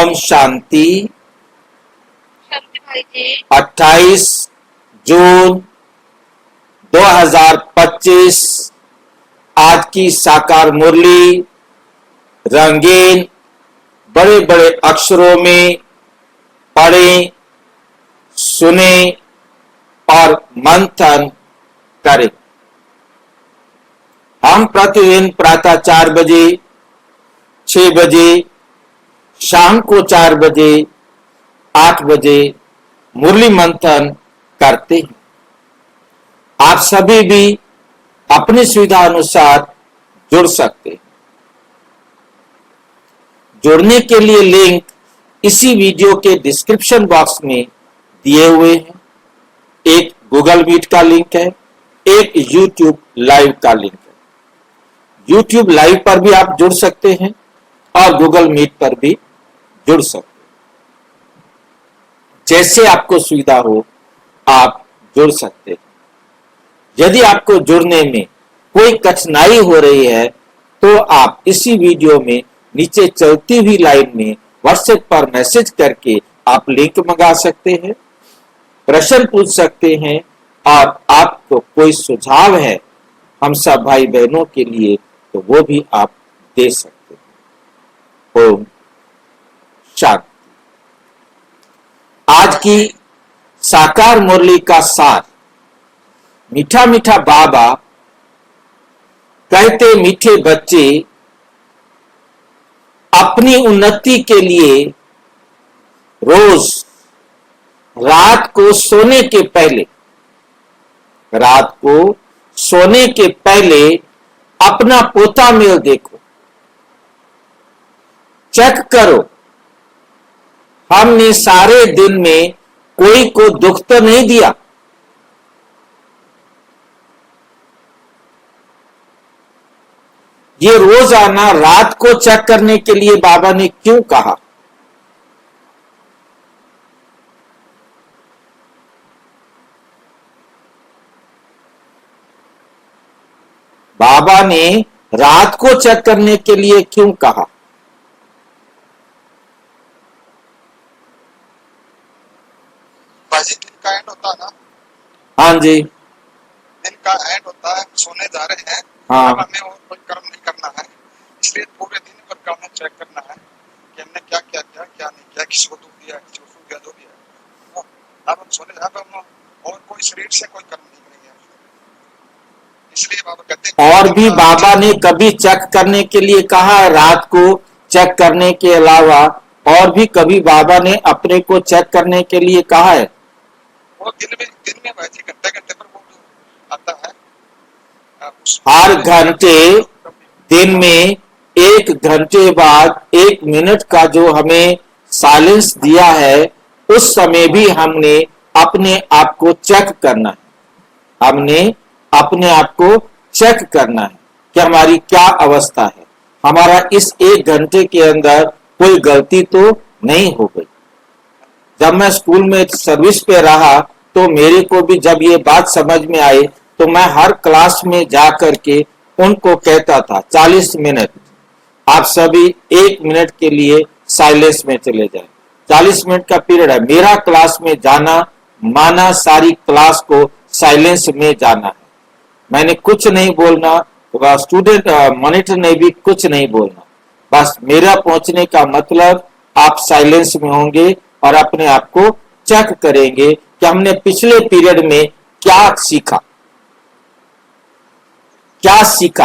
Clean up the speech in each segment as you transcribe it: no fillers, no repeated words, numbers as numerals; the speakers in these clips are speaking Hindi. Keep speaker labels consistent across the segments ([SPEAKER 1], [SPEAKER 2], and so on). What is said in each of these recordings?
[SPEAKER 1] ओम शांति।
[SPEAKER 2] शांति भाई जी।
[SPEAKER 1] 28 जून 2025 आज की साकार मुरली रंगीन बड़े बड़े अक्षरों में पढ़ें, सुने और मंथन करें। हम प्रतिदिन प्रातः 4 बजे, 6 बजे, शाम को 4 बजे, 8 बजे मुरली मंथन करते हैं। आप सभी भी अपनी सुविधा अनुसार जुड़ सकते हैं। जुड़ने के लिए लिंक इसी वीडियो के डिस्क्रिप्शन बॉक्स में दिए हुए हैं। एक गूगल मीट का लिंक है, एक यूट्यूब लाइव का लिंक है। यूट्यूब लाइव पर भी आप जुड़ सकते हैं और गूगल मीट पर भी जुड़ सकते हैं। जैसे आपको सुविधा हो आप जुड़ सकते हैं। यदि आपको जुड़ने में कोई कठिनाई हो रही है तो आप इसी वीडियो में नीचे चलती हुई लाइन में व्हाट्सएप पर मैसेज करके आप लिंक मंगा सकते हैं, प्रश्न पूछ सकते हैं और आपको कोई सुझाव है हम सब भाई बहनों के लिए तो वो भी आप दे सकते हैं। ओम शांति। आज की साकार मुरली का सार। मीठा मीठा बाबा कहते मीठे बच्चे अपनी उन्नति के लिए रोज रात को सोने के पहले अपना पोता मेल देखो, चेक करो हमने सारे दिन में कोई को दुख तो नहीं दिया। ये रोजाना रात को चेक करने के लिए बाबा ने क्यों कहा? बाबा ने रात को चेक करने के लिए क्यों कहा?
[SPEAKER 3] दिन का एंड होता है ना।
[SPEAKER 1] हाँ जी,
[SPEAKER 3] दिन का एंड होता है, सोने जा रहे हैं।
[SPEAKER 1] हाँ।
[SPEAKER 3] अब हमें और कोई कर्म नहीं करना है, इसलिए पूरे दिन भर का हमें चेक करना है कि हमने क्या क्या किया, क्या नहीं किया, किसी को दुख दिया, किसी को सुख दिया, जो भी है। अब हम सोने जा रहे हैं और कोई शरीर से कोई कर्म नहीं करेंगे, इसलिए बाबा कहते हैं।
[SPEAKER 1] और भी बाबा ने कभी चेक करने के लिए कहा है रात को चेक करने के अलावा? और भी कभी बाबा ने अपने को चेक करने के लिए कहा है?
[SPEAKER 3] वो दिन में वैसे घंटे घंटे पर वो आता है।
[SPEAKER 1] हर घंटे दिन में 1 घंटे बाद 1 मिनट का जो हमें साइलेंस दिया है उस समय भी हमने अपने आप को चेक करना है। हमने अपने आप को चेक करना है कि हमारी क्या अवस्था है, हमारा इस 1 घंटे के अंदर कोई गलती तो नहीं हो गई। जब मैं स्कूल में सर्विस पे रहा तो मेरे को भी जब ये बात समझ में आई तो मैं हर क्लास में जा करके उनको कहता था 40 मिनट आप सभी 1 मिनट के लिए साइलेंस में चले जाएं। 40 मिनट का पीरियड है, मेरा क्लास में जाना माना सारी क्लास को साइलेंस में जाना है। मैंने कुछ नहीं बोलना, स्टूडेंट मॉनिटर ने भी कुछ नहीं बोलना। बस मेरा पहुंचने का मतलब आप साइलेंस में होंगे और अपने आप को चेक करेंगे कि हमने पिछले पीरियड में क्या सीखा,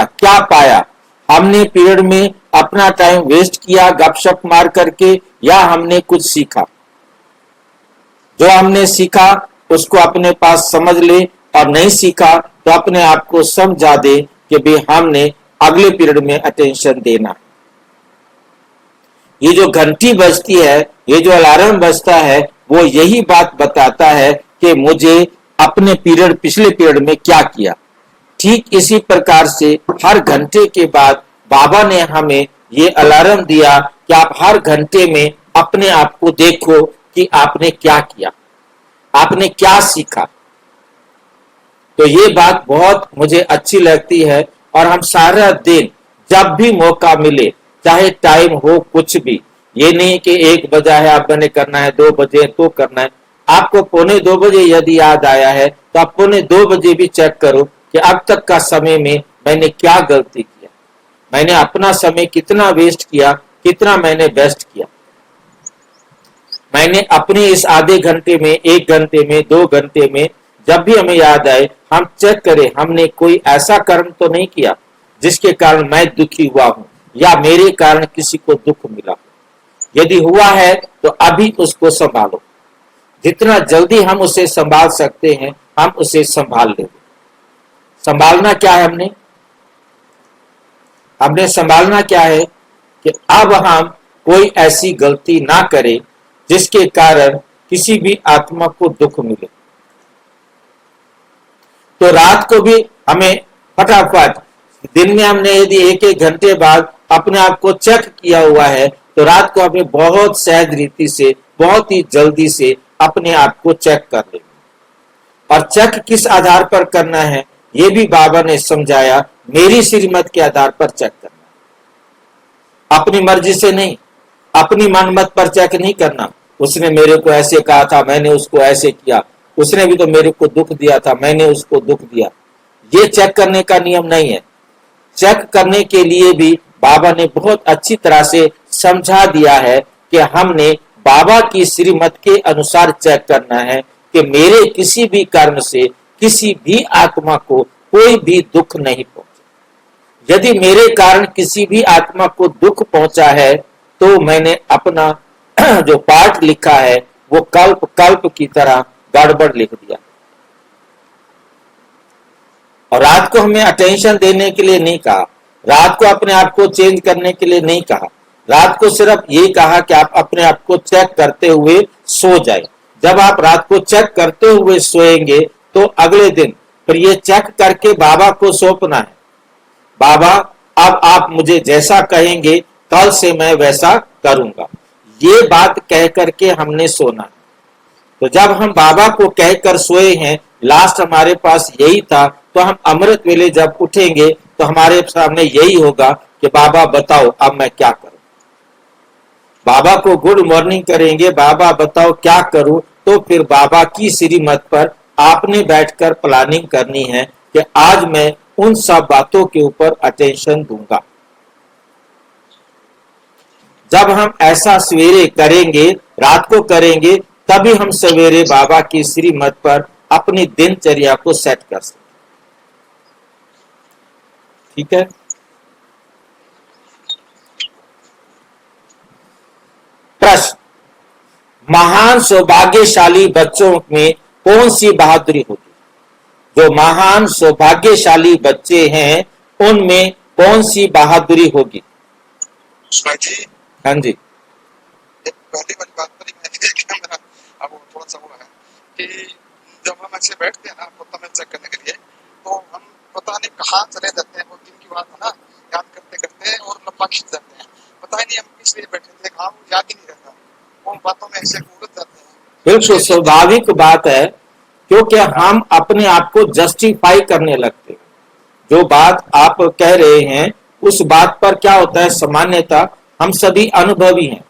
[SPEAKER 1] क्या पाया। हमने पीरियड में अपना टाइम वेस्ट किया गपशप मार करके या हमने कुछ सीखा? जो हमने सीखा उसको अपने पास समझ ले और नहीं सीखा तो अपने आप को समझा दे कि भाई हमने अगले पीरियड में अटेंशन देना। ये जो घंटी बजती है, ये जो अलार्म बजता है, वो यही बात बताता है कि मुझे अपने पिछले पीरियड में क्या किया। ठीक इसी प्रकार से हर घंटे के बाद बाबा ने हमें ये अलार्म दिया कि आप हर घंटे में अपने आप को देखो कि आपने क्या किया, आपने क्या सीखा। तो ये बात बहुत मुझे अच्छी लगती है और हम सारा दिन जब भी मौका मिले, चाहे टाइम हो कुछ भी, ये नहीं कि 1 बजा है आप मैंने करना है, 2 बजे तो करना है। आपको 1:45 यदि याद आया है तो आप 1:45 भी चेक करो कि अब तक का समय में मैंने क्या गलती किया, मैंने अपना समय कितना वेस्ट किया, कितना मैंने बेस्ट किया। मैंने अपने इस आधे घंटे में, 1 घंटे में, 2 घंटे में, जब भी हमें याद आए हम चेक करें हमने कोई ऐसा कर्म तो नहीं किया जिसके कारण मैं दुखी हुआ हूं या मेरे कारण किसी को दुख मिला। यदि हुआ है तो अभी उसको संभालो, जितना जल्दी हम उसे संभाल सकते हैं हम उसे संभाल लेंगे। संभालना क्या है, हमने संभालना क्या है कि अब हम कोई ऐसी गलती ना करें जिसके कारण किसी भी आत्मा को दुख मिले। तो रात को भी हमें फटाफट, दिन में हमने यदि 1-1 घंटे बाद अपने आप को चेक किया हुआ है तो रात को हमें बहुत सहज रीति से, बहुत ही जल्दी से अपने आप को चेक कर लेंगे। और चेक किस आधार पर करना है ये भी बाबा ने समझाया, मेरी श्रीमत के आधार पर चेक करना, अपनी मर्जी से नहीं, अपनी मनमत पर चेक नहीं करना। उसने मेरे को ऐसे कहा था, मैंने उसको ऐसे किया, उसने भी तो मेरे को दुख दिया था, मैंने उसको दुख दिया। ये चेक करने का नियम नहीं है। चेक करने के लिए भी बाबा ने बहुत अच्छी तरह से समझा दिया है कि हमने बाबा की श्रीमत के अनुसार चेक करना है कि मेरे किसी भी कर्म से किसी भी आत्मा को कोई भी दुख नहीं पहुंचा। यदि मेरे कारण किसी भी आत्मा को दुख पहुंचा है तो मैंने अपना जो पाठ लिखा है वो कल्प कल्प की तरह गड़बड़ लिख दिया। और रात को हमें अटेंशन देने के लिए नहीं कहा, रात को अपने आप को चेंज करने के लिए नहीं कहा, रात को सिर्फ ये कहा कि आप अपने आप को चेक करते हुए सो जाए। जब आप रात को चेक करते हुए सोएंगे तो अगले दिन फिर ये चेक करके बाबा को सौंपना है, बाबा अब आप मुझे जैसा कहेंगे कल से मैं वैसा करूंगा। ये बात कह करके हमने सोना। तो जब हम बाबा को कहकर सोए हैं, लास्ट हमारे पास यही था, तो हम अमृत वेले जब उठेंगे तो हमारे सामने यही होगा कि बाबा बताओ अब मैं क्या करूं। बाबा को गुड मॉर्निंग करेंगे, बाबा बताओ क्या करूं, तो फिर बाबा की श्रीमत पर आपने बैठकर प्लानिंग करनी है कि आज मैं उन सब बातों के ऊपर अटेंशन दूंगा। जब हम ऐसा सवेरे करेंगे, रात को करेंगे, तभी हम सवेरे बाबा की श्रीमत पर अपनी दिनचर्या को सेट कर सकते। ठीक है। प्रश्न, महान सौभाग्यशाली बच्चों में कौन सी बहादुरी होगी? जो महान सौभाग्यशाली बच्चे हैं उनमें कौन सी बहादुरी होगी?
[SPEAKER 3] जी
[SPEAKER 1] हाँ जी,
[SPEAKER 3] पहली वाली बात पर मैं देखा, मेरा अब थोड़ा सा हुआ है कि जब हम ऐसे बैठते हैं ना पता चेक करने के लिए, तो हम पता नहीं कहाँ चले जाते हैं। वो दिन की बात है ना, याद करते करते और लंबा खींच जाते हैं, पता ही नहीं हम किस लिए बैठे थे, कहाँ वो याद ही नहीं रहता, उन बातों में ऐसे उलझ जाते हैं।
[SPEAKER 1] बिल्कुल स्वाभाविक बात है, क्योंकि हम अपने आप को जस्टिफाई करने लगते हैं। जो बात आप कह रहे हैं उस बात पर क्या होता है, सामान्यतः हम सभी अनुभवी हैं,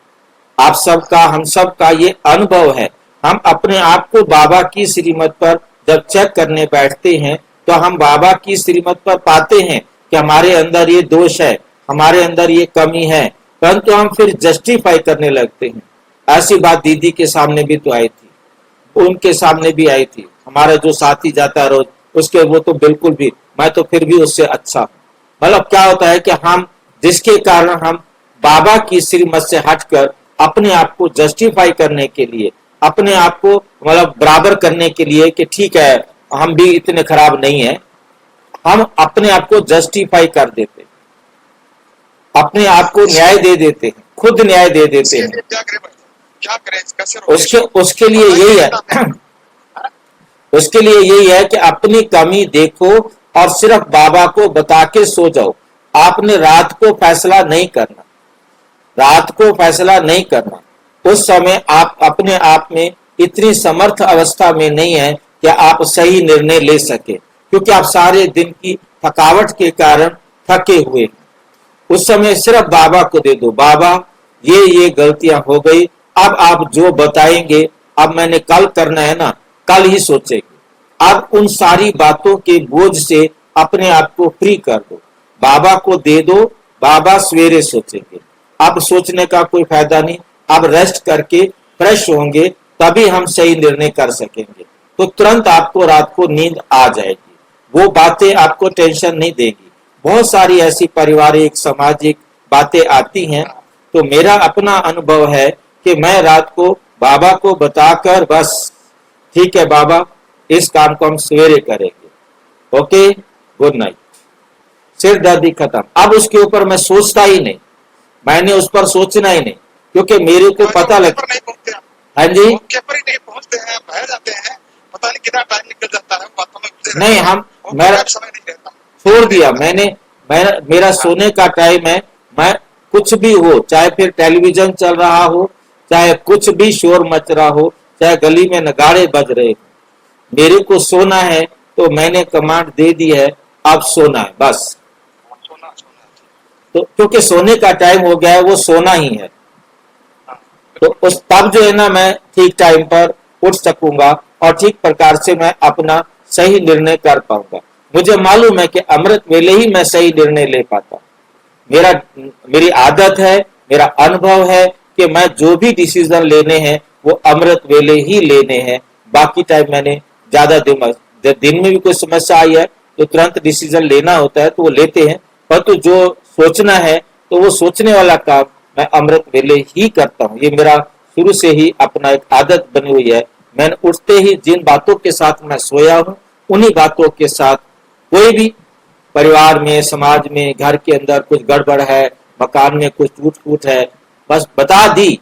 [SPEAKER 1] आप सबका, हम सबका ये अनुभव है। हम अपने आप को बाबा की श्रीमत पर जब चेक करने बैठते हैं तो हम बाबा की श्रीमत पर पाते हैं कि हमारे अंदर ये दोष है, हमारे अंदर ये कमी है, परंतु हम फिर जस्टिफाई करने लगते हैं। ऐसी बात दीदी के सामने भी तो आई थी, उनके सामने भी आई थी। हमारा जो साथी जाता है रोज, उसके वो तो बिल्कुल भी, मैं तो फिर भी उससे अच्छा हूं। मतलब क्या होता है कि हम, जिसके कारण हम बाबा की श्रीमत से हटकर अपने आप को जस्टिफाई करने के लिए, अपने आप को मतलब बराबर करने के लिए कि ठीक है हम भी इतने खराब नहीं है, हम अपने आप को जस्टिफाई कर देते, अपने आप को न्याय दे देते हैं, खुद न्याय दे देते हैं।
[SPEAKER 3] क्या करें, कैसे रोकें?
[SPEAKER 1] उसके लिए यही है उसके लिए यही है कि अपनी कमी देखो और सिर्फ बाबा को बता के सो जाओ। आपने रात को फैसला नहीं करना, रात को फैसला नहीं करना। उस समय आप अपने आप में इतनी समर्थ अवस्था में नहीं है कि आप सही निर्णय ले सके, क्योंकि आप सारे दिन की थकावट के कारण थके हुए हैं। उस समय सिर्फ बाबा को दे दो, बाबा ये गलतियां हो गई, अब आप जो बताएंगे, अब मैंने कल करना है ना, कल ही सोचेंगे। अब उन सारी बातों के बोझ से अपने आप को फ्री कर दो, बाबा को दे दो, बाबा सवेरे सोचेंगे। अब सोचने का कोई फायदा नहीं, अब रेस्ट करके फ्रेश होंगे तभी हम सही निर्णय कर सकेंगे। तो तुरंत आपको रात को नींद आ जाएगी, वो बातें आपको टेंशन नहीं देगी। बहुत सारी ऐसी पारिवारिक सामाजिक बातें आती हैं, तो मेरा अपना अनुभव है कि मैं रात को बाबा को बताकर बस ठीक है बाबा, इस काम को हम सवेरे करेंगे, ओके, गुड नाइट, सिर दर्दी खत्म। अब उसके ऊपर मैं सोचता ही नहीं, मैंने उस पर सोचना ही नहीं, क्योंकि मेरे को पता लग,
[SPEAKER 3] नहीं पहुंचते हैं,
[SPEAKER 1] हाँ जी,
[SPEAKER 3] मौके पर ही नहीं पहुंचते हैं, बह जाते हैं, पता नहीं कितना टाइम निकल जाता है बातों में गुजर
[SPEAKER 1] नहीं,
[SPEAKER 3] रहता है,
[SPEAKER 1] हम
[SPEAKER 3] और
[SPEAKER 1] मेरा
[SPEAKER 3] समय नहीं रहता।
[SPEAKER 1] छोड़ दिया मैंने, मेरा सोने का टाइम है, मैं कुछ भी हो, चाहे फिर टेलीविजन चल रहा हो, चाहे कुछ भी शोर मच रहा हो, चाहे गली में नगाड़े बज रहे हो, मेरे को सोना है, तो मैंने कमांड दे दी है, अब सोना है बस।
[SPEAKER 3] सोना सोना
[SPEAKER 1] तो क्योंकि सोने का टाइम हो गया है, वो सोना ही है,
[SPEAKER 3] हाँ,
[SPEAKER 1] तो उस तब जो है ना मैं ठीक टाइम पर उठ सकूंगा और ठीक प्रकार से मैं अपना सही निर्णय कर पाऊंगा। मुझे मालूम है कि अमृत वेले ही मैं सही निर्णय ले पाता हूँ। मेरी आदत है, मेरा अनुभव है कि मैं जो भी डिसीजन लेने हैं वो अमृत वेले ही लेने हैं। बाकी टाइम मैंने ज्यादा दिन में भी कोई समस्या आई है तो तुरंत डिसीजन लेना होता है तो वो लेते हैं, परंतु जो सोचना है तो वो सोचने वाला काम मैं अमृत वेले ही करता हूँ। ये मेरा शुरू से ही अपना एक आदत बनी हुई है। मैंने उठते ही जिन बातों के साथ मैं सोया हूँ उन्हीं बातों के साथ, कोई भी परिवार में, समाज में, घर के अंदर कुछ गड़बड़ है, मकान में कुछ टूट फूट है, बस बता दी,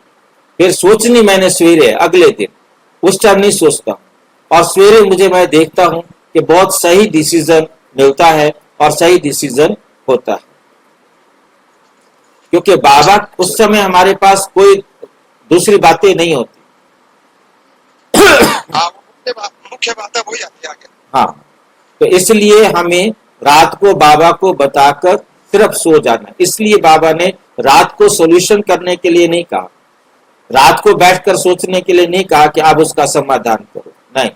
[SPEAKER 1] फिर सोचनी मैंने सवेरे अगले दिन, उस टाइम नहीं सोचता हूँ। और सवेरे मैं देखता हूँ कि बहुत सही डिसीजन मिलता है और सही डिसीजन होता है, क्योंकि बाबा उस समय हमारे पास कोई दूसरी बातें नहीं होती।
[SPEAKER 3] हाँ, मुख्य बात है वही आती है आगे।
[SPEAKER 1] हाँ, तो इसलिए हमें रात को बाबा को बताकर सिर्फ सो जाना। इसलिए बाबा ने रात को सॉल्यूशन करने के लिए नहीं कहा, रात को बैठकर सोचने के लिए नहीं कहा कि आप उसका समाधान करो, नहीं,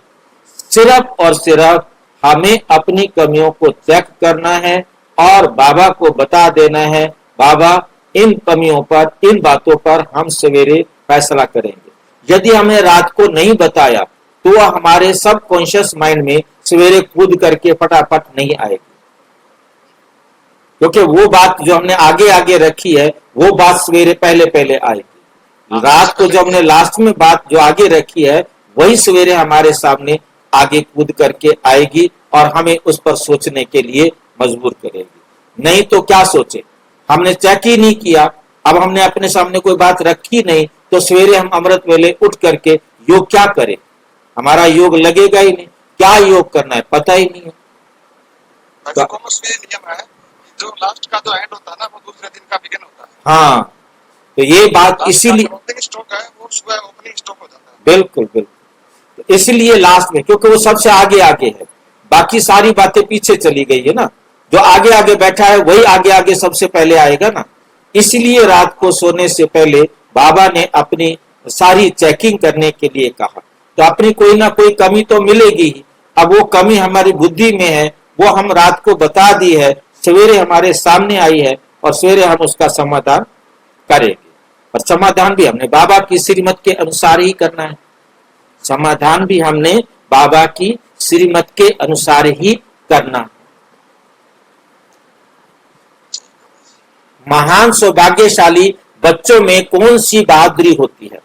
[SPEAKER 1] सिर्फ और सिर्फ हमें अपनी कमियों को चेक करना है और बाबा को बता देना है, बाबा इन कमियों पर, इन बातों पर हम सवेरे फैसला करेंगे। यदि हमें रात को नहीं बताया तो वह हमारे सबकॉन्शियस माइंड में सवेरे कूद करके फटाफट नहीं आएगी, क्योंकि वो बात जो हमने आगे आगे रखी है वो बात सवेरे पहले पहले आएगी। रात को जो हमने लास्ट में बात जो आगे रखी है वही सवेरे हमारे सामने आगे कूद करके आएगी और हमें उस पर सोचने के लिए मजबूर करेगी। नहीं तो क्या सोचे, हमने चेक ही नहीं किया, अब हमने अपने सामने कोई बात रखी नहीं, तो सवेरे हम अमृत वेले उठ करके योग क्या करें, हमारा योग लगेगा ही नहीं। क्या योग करना है पता ही नहीं है।
[SPEAKER 3] कॉमर्स में नियम है, जो लास्ट का जो एंड होता है ना वो दूसरे दिन का बिगिन होता है।
[SPEAKER 1] हाँ, तो ये बात इसीलिए
[SPEAKER 3] स्टॉक है वो सुबह ओपनिंग स्टॉक हो जाता है।
[SPEAKER 1] बिल्कुल बिल्कुल, तो इसलिए लास्ट में, क्योंकि वो सबसे आगे आगे है, बाकी सारी बातें पीछे चली गई है ना, जो आगे आगे बैठा है वही आगे आगे सबसे पहले आएगा ना। इसलिए रात को सोने से पहले बाबा ने अपनी सारी चेकिंग करने के लिए कहा, तो अपनी कोई ना कोई कमी तो मिलेगी ही। अब वो कमी हमारी बुद्धि में है, वो हम रात को बता दी है, सवेरे हमारे सामने आई है और सवेरे हम उसका समाधान करेंगे। और समाधान भी हमने बाबा की श्रीमत के अनुसार ही करना है, समाधान भी हमने बाबा की श्रीमत के अनुसार ही करना है। महान सौभाग्यशाली बच्चों में कौन सी बहादुरी होती है?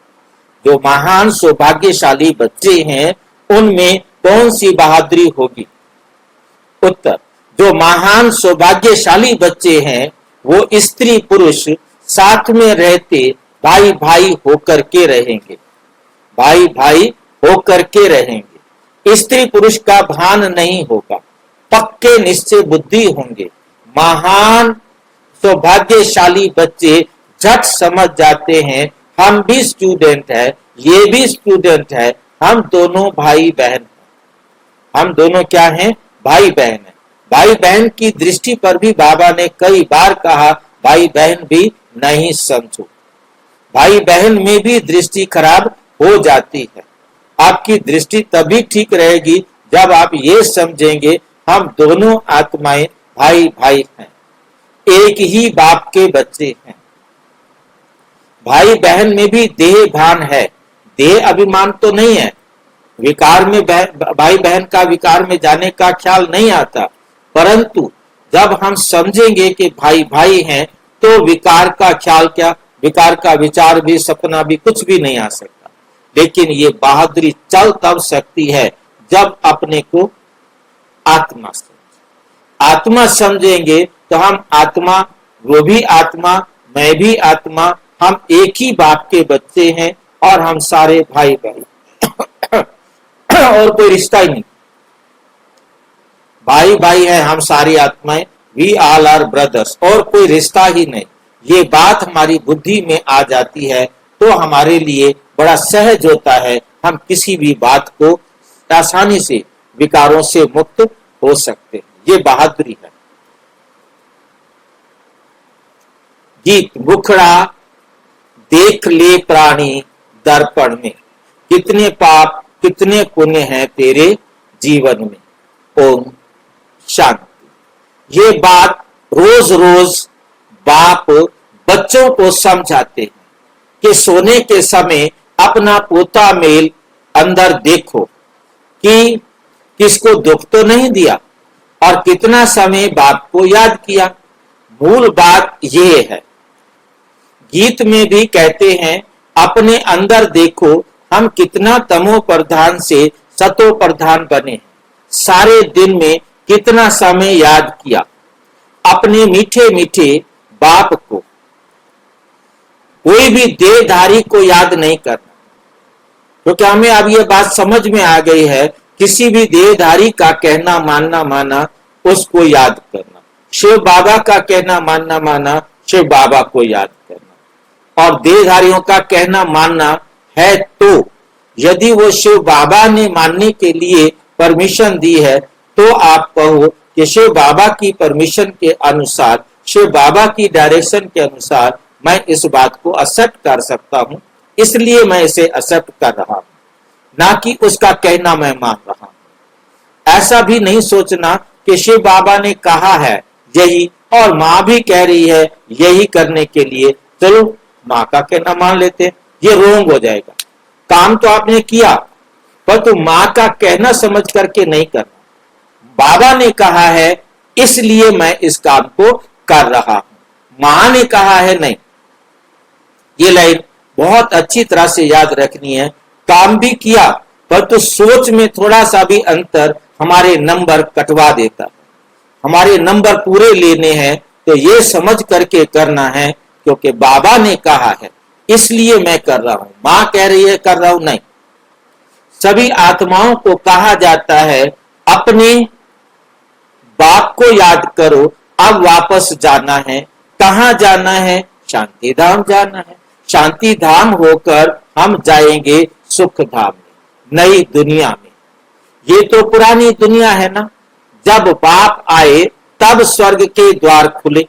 [SPEAKER 1] जो महान सौभाग्यशाली बच्चे हैं उनमें कौन सी बहादुरी होगी? उत्तर, जो महान सौभाग्यशाली बच्चे हैं वो स्त्री पुरुष साथ में रहते भाई भाई होकर के रहेंगे, भाई भाई होकर के रहेंगे। स्त्री पुरुष का भान नहीं होगा, पक्के निश्चय बुद्धि होंगे। महान सौभाग्यशाली बच्चे झट समझ जाते हैं हम भी स्टूडेंट है, ये भी स्टूडेंट है, हम दोनों भाई बहन, हम दोनों क्या हैं? भाई बहन है। भाई बहन की दृष्टि पर भी बाबा ने कई बार कहा भाई बहन भी नहीं समझो। भाई बहन में भी दृष्टि खराब हो जाती है। आपकी दृष्टि तभी ठीक रहेगी जब आप ये समझेंगे हम दोनों आत्माएं भाई भाई हैं, एक ही बाप के बच्चे हैं। भाई बहन में भी देह भान है, देह अभिमान तो नहीं है। विकार में भाई बहन का विकार में जाने का ख्याल नहीं आता, परंतु जब हम समझेंगे कि भाई भाई हैं तो विकार का ख्याल क्या, विकार का विचार भी, सपना भी, कुछ भी नहीं आ सकता। लेकिन ये बहादुरी चल तब सकती है जब अपने को आत्मा आत्मा समझेंगे तो हम आत्मा, वो भी आत्मा, मैं भी आत्मा, हम एक ही बाप के बच्चे हैं और हम सारे भाई भाई और कोई रिश्ता ही नहीं, भाई भाई है हम सारी आत्माएं, वी ऑल आर ब्रदर्स, और कोई रिश्ता ही नहीं। ये बात हमारी बुद्धि में आ जाती है तो हमारे लिए बड़ा सहज होता है, हम किसी भी बात को आसानी से विकारों से मुक्त हो सकते हैं। ये बहादुरी है। गीत मुखड़ा देख ले प्राणी दर्पण में, कितने पाप कितने पुण्य हैं तेरे जीवन में। ओम शांति। ये बात रोज रोज बाप बच्चों को समझाते हैं कि सोने के समय अपना पोता मेल अंदर देखो कि किसको दुख तो नहीं दिया और कितना समय बाप को याद किया। मूल बात यह है। गीत में भी कहते हैं अपने अंदर देखो हम कितना तमो प्रधान से सतो प्रधान बने, सारे दिन में कितना समय याद किया अपने मीठे मीठे बाप को। कोई भी देहधारी को याद नहीं करना, क्योंकि हमें अब यह बात समझ में आ गई है, किसी भी देहधारी का कहना मानना माना उसको याद करना, शिव बाबा का कहना मानना माना शिव बाबा को याद करना। और देहधारियों का कहना मानना है तो यदि वो शिव बाबा ने मानने के लिए परमिशन दी है तो आप कहो कि शिव बाबा की परमिशन के अनुसार, शिव बाबा की डायरेक्शन के अनुसार मैं इस बात को एक्सेप्ट कर सकता हूं, इसलिए मैं इसे एक्सेप्ट कर रहा हूं, ना कि उसका कहना मैं मान रहा हूं। ऐसा भी नहीं सोचना कि शिव बाबा ने कहा है यही और माँ भी कह रही है यही करने के लिए, चलो माँ का कहना मान लेते हैं, ये रोंग हो जाएगा। काम तो आपने किया पर तो माँ का कहना समझ करके नहीं करना। बाबा ने कहा है इसलिए मैं इस काम को कर रहा हूं, माँ ने कहा है नहीं। ये लाइन बहुत अच्छी तरह से याद रखनी है। काम भी किया पर तो सोच में थोड़ा सा भी अंतर हमारे नंबर कटवा देता है। हमारे नंबर पूरे लेने हैं तो ये समझ करके करना है, क्योंकि बाबा ने कहा है इसलिए मैं कर रहा हूं, मां कह रही है कर रहा हूं नहीं। सभी आत्माओं को कहा जाता है अपने बाप को याद करो, अब वापस जाना है। कहां जाना है? शांति धाम जाना है। शांति धाम होकर हम जाएंगे सुख धाम में, नई दुनिया में। ये तो पुरानी दुनिया है ना, जब बाप आए तब स्वर्ग के द्वार खुले,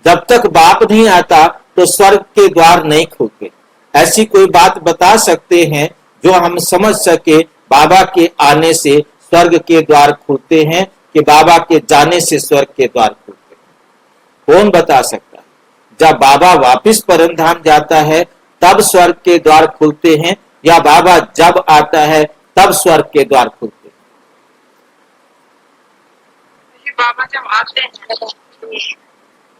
[SPEAKER 1] जब तक बाप नहीं आता तो स्वर्ग के द्वार नहीं खुलते। ऐसी कोई बात बता सकते हैं जो हम समझ सके बाबा के आने से स्वर्ग के द्वार खुलते हैं कि बाबा के जाने से स्वर्ग के द्वार खुलते हैं? कौन बता सकता है? जब बाबा वापिस परमधाम जाता है तब स्वर्ग के द्वार खुलते हैं, या बाबा जब आता है तब स्वर्ग के द्वार खुलते हैं?
[SPEAKER 2] बाबा जब आते हैं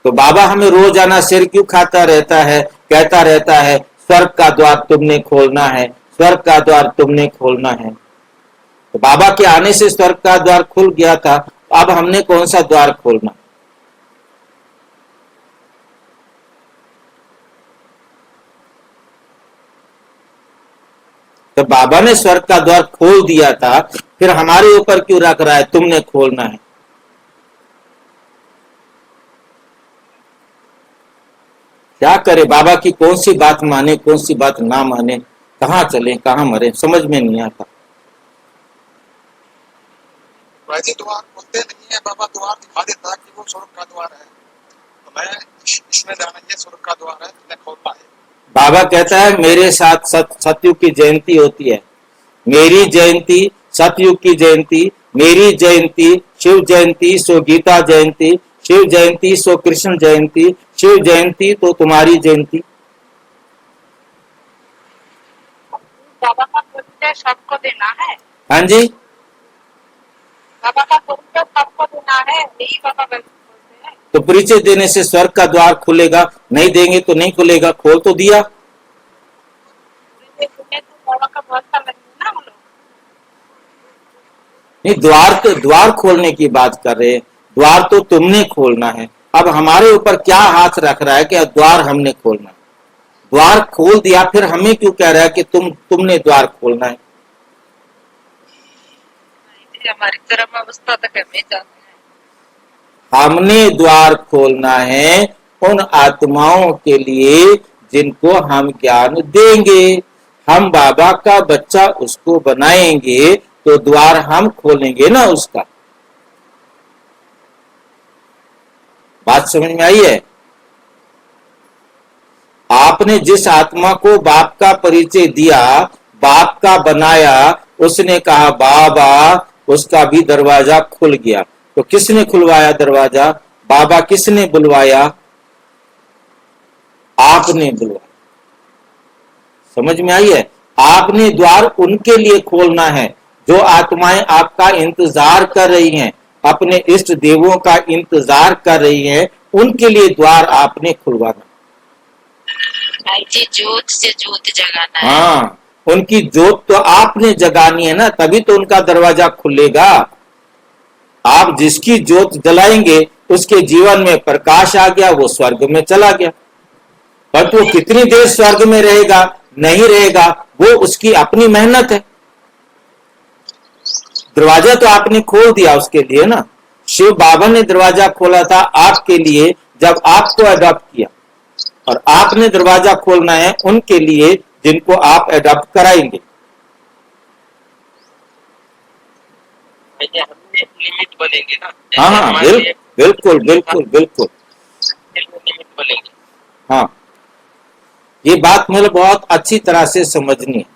[SPEAKER 1] तो बाबा हमें रोजाना सिर क्यों खाता रहता है, कहता रहता है स्वर्ग का द्वार तुमने खोलना है, स्वर्ग का द्वार तुमने खोलना है। तो बाबा के आने से स्वर्ग का द्वार खुल गया था, अब हमने कौन सा द्वार खोलना? तो बाबा ने स्वर्ग का द्वार खोल दिया था, फिर हमारे ऊपर क्यों रख रहा है तुमने खोलना है? क्या करे? बाबा की कौन सी बात माने, कौन सी बात ना माने, कहाँ चले कहाँ मरे, समझ में नहीं आता।
[SPEAKER 3] भाई जी द्वार खुलते नहीं है, बाबा द्वार दिखा देता है कि वो स्वर्ग का द्वार है, तो मैं इसमें जाना, ये स्वर्ग का द्वार है, तुम्हें खोलना है।
[SPEAKER 1] बाबा कहता है मेरे साथ सतयुग की जयंती होती है, मेरी जयंती सतयुग की जयंती, मेरी जयंती शिव जयंती सो गीता जयंती, शिव जयंती सो कृष्ण जयंती, शिव जयंती तो तुम्हारी जयंती।
[SPEAKER 2] बाबा का परिचय सबको देना है,
[SPEAKER 1] हाँ जी,
[SPEAKER 2] बाबा का परिचय सबको देना है, यही बाबा बोलते हैं।
[SPEAKER 1] तो परिचय देने से स्वर्ग का द्वार खुलेगा, नहीं देंगे तो नहीं खुलेगा, खोल तो दिया।
[SPEAKER 2] परिचय देने से बाबा का भरोसा लगेगा ना हम लोग।
[SPEAKER 1] नहीं, द्वार खोलने की बात कर रहे हैं, द्वार तो तुमने खोलना है। अब हमारे ऊपर क्या हाथ रख रहा है कि द्वार हमने खोलना है? द्वार खोल दिया, फिर हमें क्यों कह रहा है कि तुमने द्वार खोलना है?
[SPEAKER 2] हमारी चरम अवस्था तक हमें जाते हैं।
[SPEAKER 1] हमने द्वार खोलना है उन आत्माओं के लिए जिनको हम ज्ञान देंगे। हम बाबा का बच्चा उसको बनाएंगे तो द्वार हम खोलेंगे ना उसका। बात समझ में आई है? आपने जिस आत्मा को बाप का परिचय दिया, बाप का बनाया, उसने कहा बाबा, उसका भी दरवाजा खुल गया। तो किसने खुलवाया दरवाजा? बाबा किसने बुलवाया? आपने बुलवाया। समझ में आई है? आपने द्वार उनके लिए खोलना है जो आत्माएं आपका इंतजार कर रही हैं, अपने इष्ट देवों का इंतजार कर रही हैं, उनके लिए द्वार आपने खुलवाना।
[SPEAKER 2] भाई जी जोत से जोत जगाना है।
[SPEAKER 1] हाँ, उनकी जोत तो आपने जगानी है ना, तभी तो उनका दरवाजा खुलेगा। आप जिसकी जोत जलाएंगे उसके जीवन में प्रकाश आ गया, वो स्वर्ग में चला गया। पर वो कितनी देर स्वर्ग में रहेगा, नहीं रहेगा, वो उसकी अपनी मेहनत है। दरवाजा तो आपने खोल दिया उसके लिए ना। शिव बाबा ने दरवाजा खोला था आपके लिए जब आपको अडॉप्ट किया, और आपने दरवाजा खोलना है उनके लिए जिनको आप अडॉप्ट कराएंगे।
[SPEAKER 2] हमने लिमिट बनेंगे ना।
[SPEAKER 1] हाँ हाँ, बिल्कुल बिल्कुल बिल्कुल।
[SPEAKER 2] लिमिट बनेंगे।
[SPEAKER 1] हाँ, ये बात मुझे बहुत अच्छी तरह से समझनी है,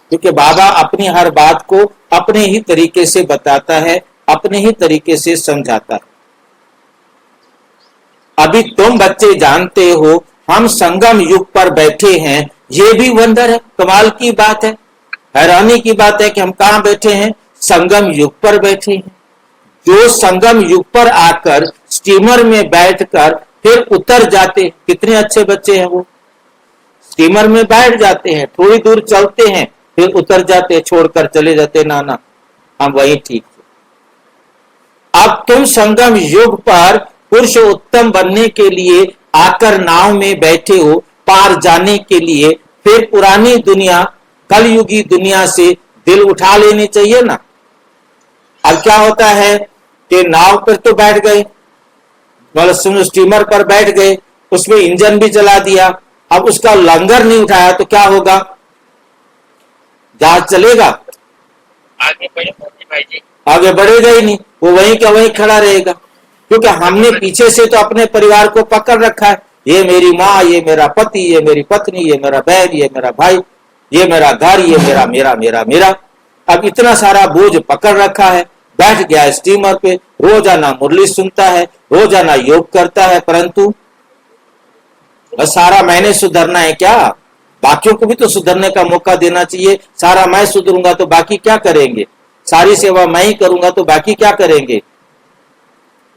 [SPEAKER 1] क्योंकि बाबा अपनी हर बात को अपने ही तरीके से बताता है, अपने ही तरीके से समझाता है। अभी तुम बच्चे जानते हो हम संगम युग पर बैठे हैं, ये भी वंडर है, कमाल की बात है, हैरानी की बात है कि हम कहां बैठे हैं? संगम युग पर बैठे हैं। जो संगम युग पर आकर स्टीमर में बैठकर फिर उतर जाते, कितने अच्छे बच्चे हैं वो। स्टीमर में बैठ जाते हैं, थोड़ी दूर चलते हैं, फिर उतर जाते, छोड़कर चले जाते, नाना हम वही ठीक थे। अब तुम संगम युग पर पुरुष उत्तम बनने के लिए आकर नाव में बैठे हो, पार जाने के लिए। फिर पुरानी दुनिया, कलयुगी दुनिया से दिल उठा लेनी चाहिए ना। अब क्या होता है कि नाव पर तो बैठ गए, मतलब स्टीमर पर बैठ गए, उसमें इंजन भी चला दिया, अब उसका लंगर नहीं उठाया तो क्या होगा? जहाज चलेगा?
[SPEAKER 2] आगे बढ़ेगा भाई जी,
[SPEAKER 1] आगे बढ़ेगा ही नहीं, वो वहीं का वहीं खड़ा रहेगा। क्योंकि हमने पीछे से तो अपने परिवार को पकड़ रखा है, ये मेरी माँ, ये मेरा पति, ये मेरी पत्नी, ये मेरा बहन, ये मेरा भाई, ये मेरा घर, ये मेरा मेरा मेरा मेरा। अब इतना सारा बोझ पकड़ रखा है, बैठ गया स्टीमर पे, रोजाना मुरली सुनता है, रोजाना योग करता है, परंतु बस सारा मैंने सुधरना है क्या? बाकियों को भी तो सुधरने का मौका देना चाहिए। सारा मैं सुधरूंगा तो बाकी क्या करेंगे? सारी सेवा मैं ही करूंगा तो बाकी क्या करेंगे?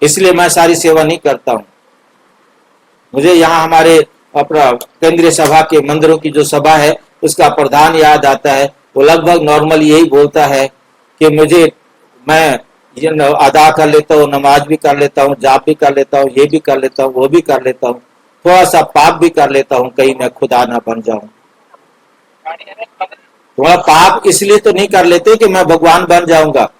[SPEAKER 1] इसलिए मैं सारी सेवा नहीं करता हूं। मुझे यहाँ हमारे अपना केंद्रीय सभा के मंदिरों की जो सभा है उसका प्रधान याद आता है। वो लगभग नॉर्मल यही बोलता है कि मैं ये अदा कर लेता हूँ, नमाज भी कर लेता हूँ, जाप भी कर लेता हूँ, ये भी कर लेता हूँ, वो भी कर लेता हूँ, थोड़ा सा पाप भी कर लेता हूँ, कहीं मैं खुदा ना बन जाऊं। तुम्हारा पाप इसलिए तो नहीं कर लेते कि मैं भगवान बन जाऊंगा।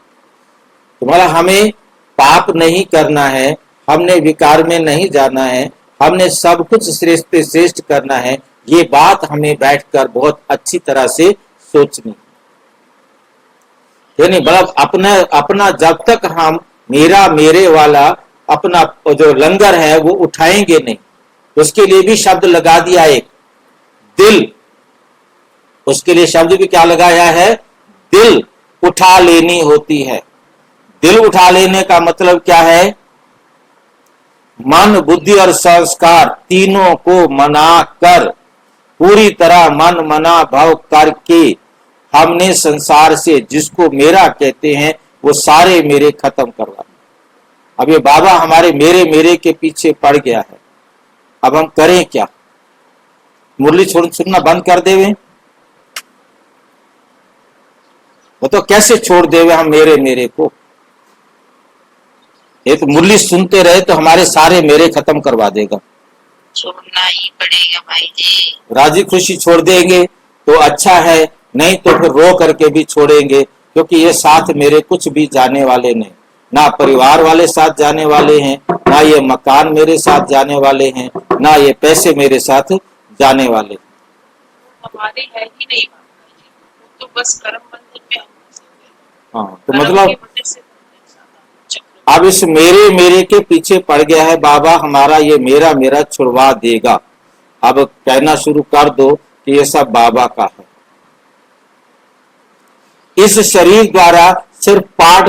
[SPEAKER 1] तुम्हारा हमें पाप नहीं करना है, हमने विकार में नहीं जाना है, हमने सब कुछ श्रेष्ठ से श्रेष्ठ करना है। ये बात हमें बैठकर बहुत अच्छी तरह से सोचनी, यानी मतलब अपना जब तक हम मेरा मेरे वाला अपना जो लंगर है वो उठाएंगे नहीं, उसके लिए भी शब्द लगा दिया एक, दिल, उसके लिए शब्द भी क्या लगाया है, दिल उठा लेनी होती है। दिल उठा लेने का मतलब क्या है, मन बुद्धि और संस्कार तीनों को मना कर, पूरी तरह मन मना भाव करके हमने संसार से, जिसको मेरा कहते हैं, वो सारे मेरे खत्म करवा। अब ये बाबा हमारे मेरे के पीछे पड़ गया है, अब हम करें क्या? मुरली सुनना बंद कर देवे? वो तो कैसे छोड़ देवे हम मेरे को? ये तो मुरली सुनते रहे तो हमारे सारे मेरे खत्म करवा देगा।
[SPEAKER 2] छोड़ना ही पड़ेगा भाई जी।
[SPEAKER 1] राजी खुशी छोड़ देंगे तो अच्छा है, नहीं तो फिर रो करके भी छोड़ेंगे, क्योंकि ये साथ मेरे कुछ भी जाने वाले नहीं, ना परिवार वाले साथ जाने वाले हैं, ना ये मकान मेरे साथ जाने वाले हैं, ना ये पैसे मेरे साथ जाने वाले हैं।
[SPEAKER 2] हमारे है ही नहीं बाबा जी, वो तो बस कर्म बंधन में हम फंसे हुए हैं।
[SPEAKER 1] हाँ, तो
[SPEAKER 2] कर्म
[SPEAKER 1] मतलब
[SPEAKER 2] की वजह से
[SPEAKER 1] अब इस मेरे के पीछे पड़ गया है बाबा, हमारा ये मेरा छुड़वा देगा। अब कहना शुरू कर दो कि ये सब बाबा का है। इस शरीर द्वारा सिर्फ पाठ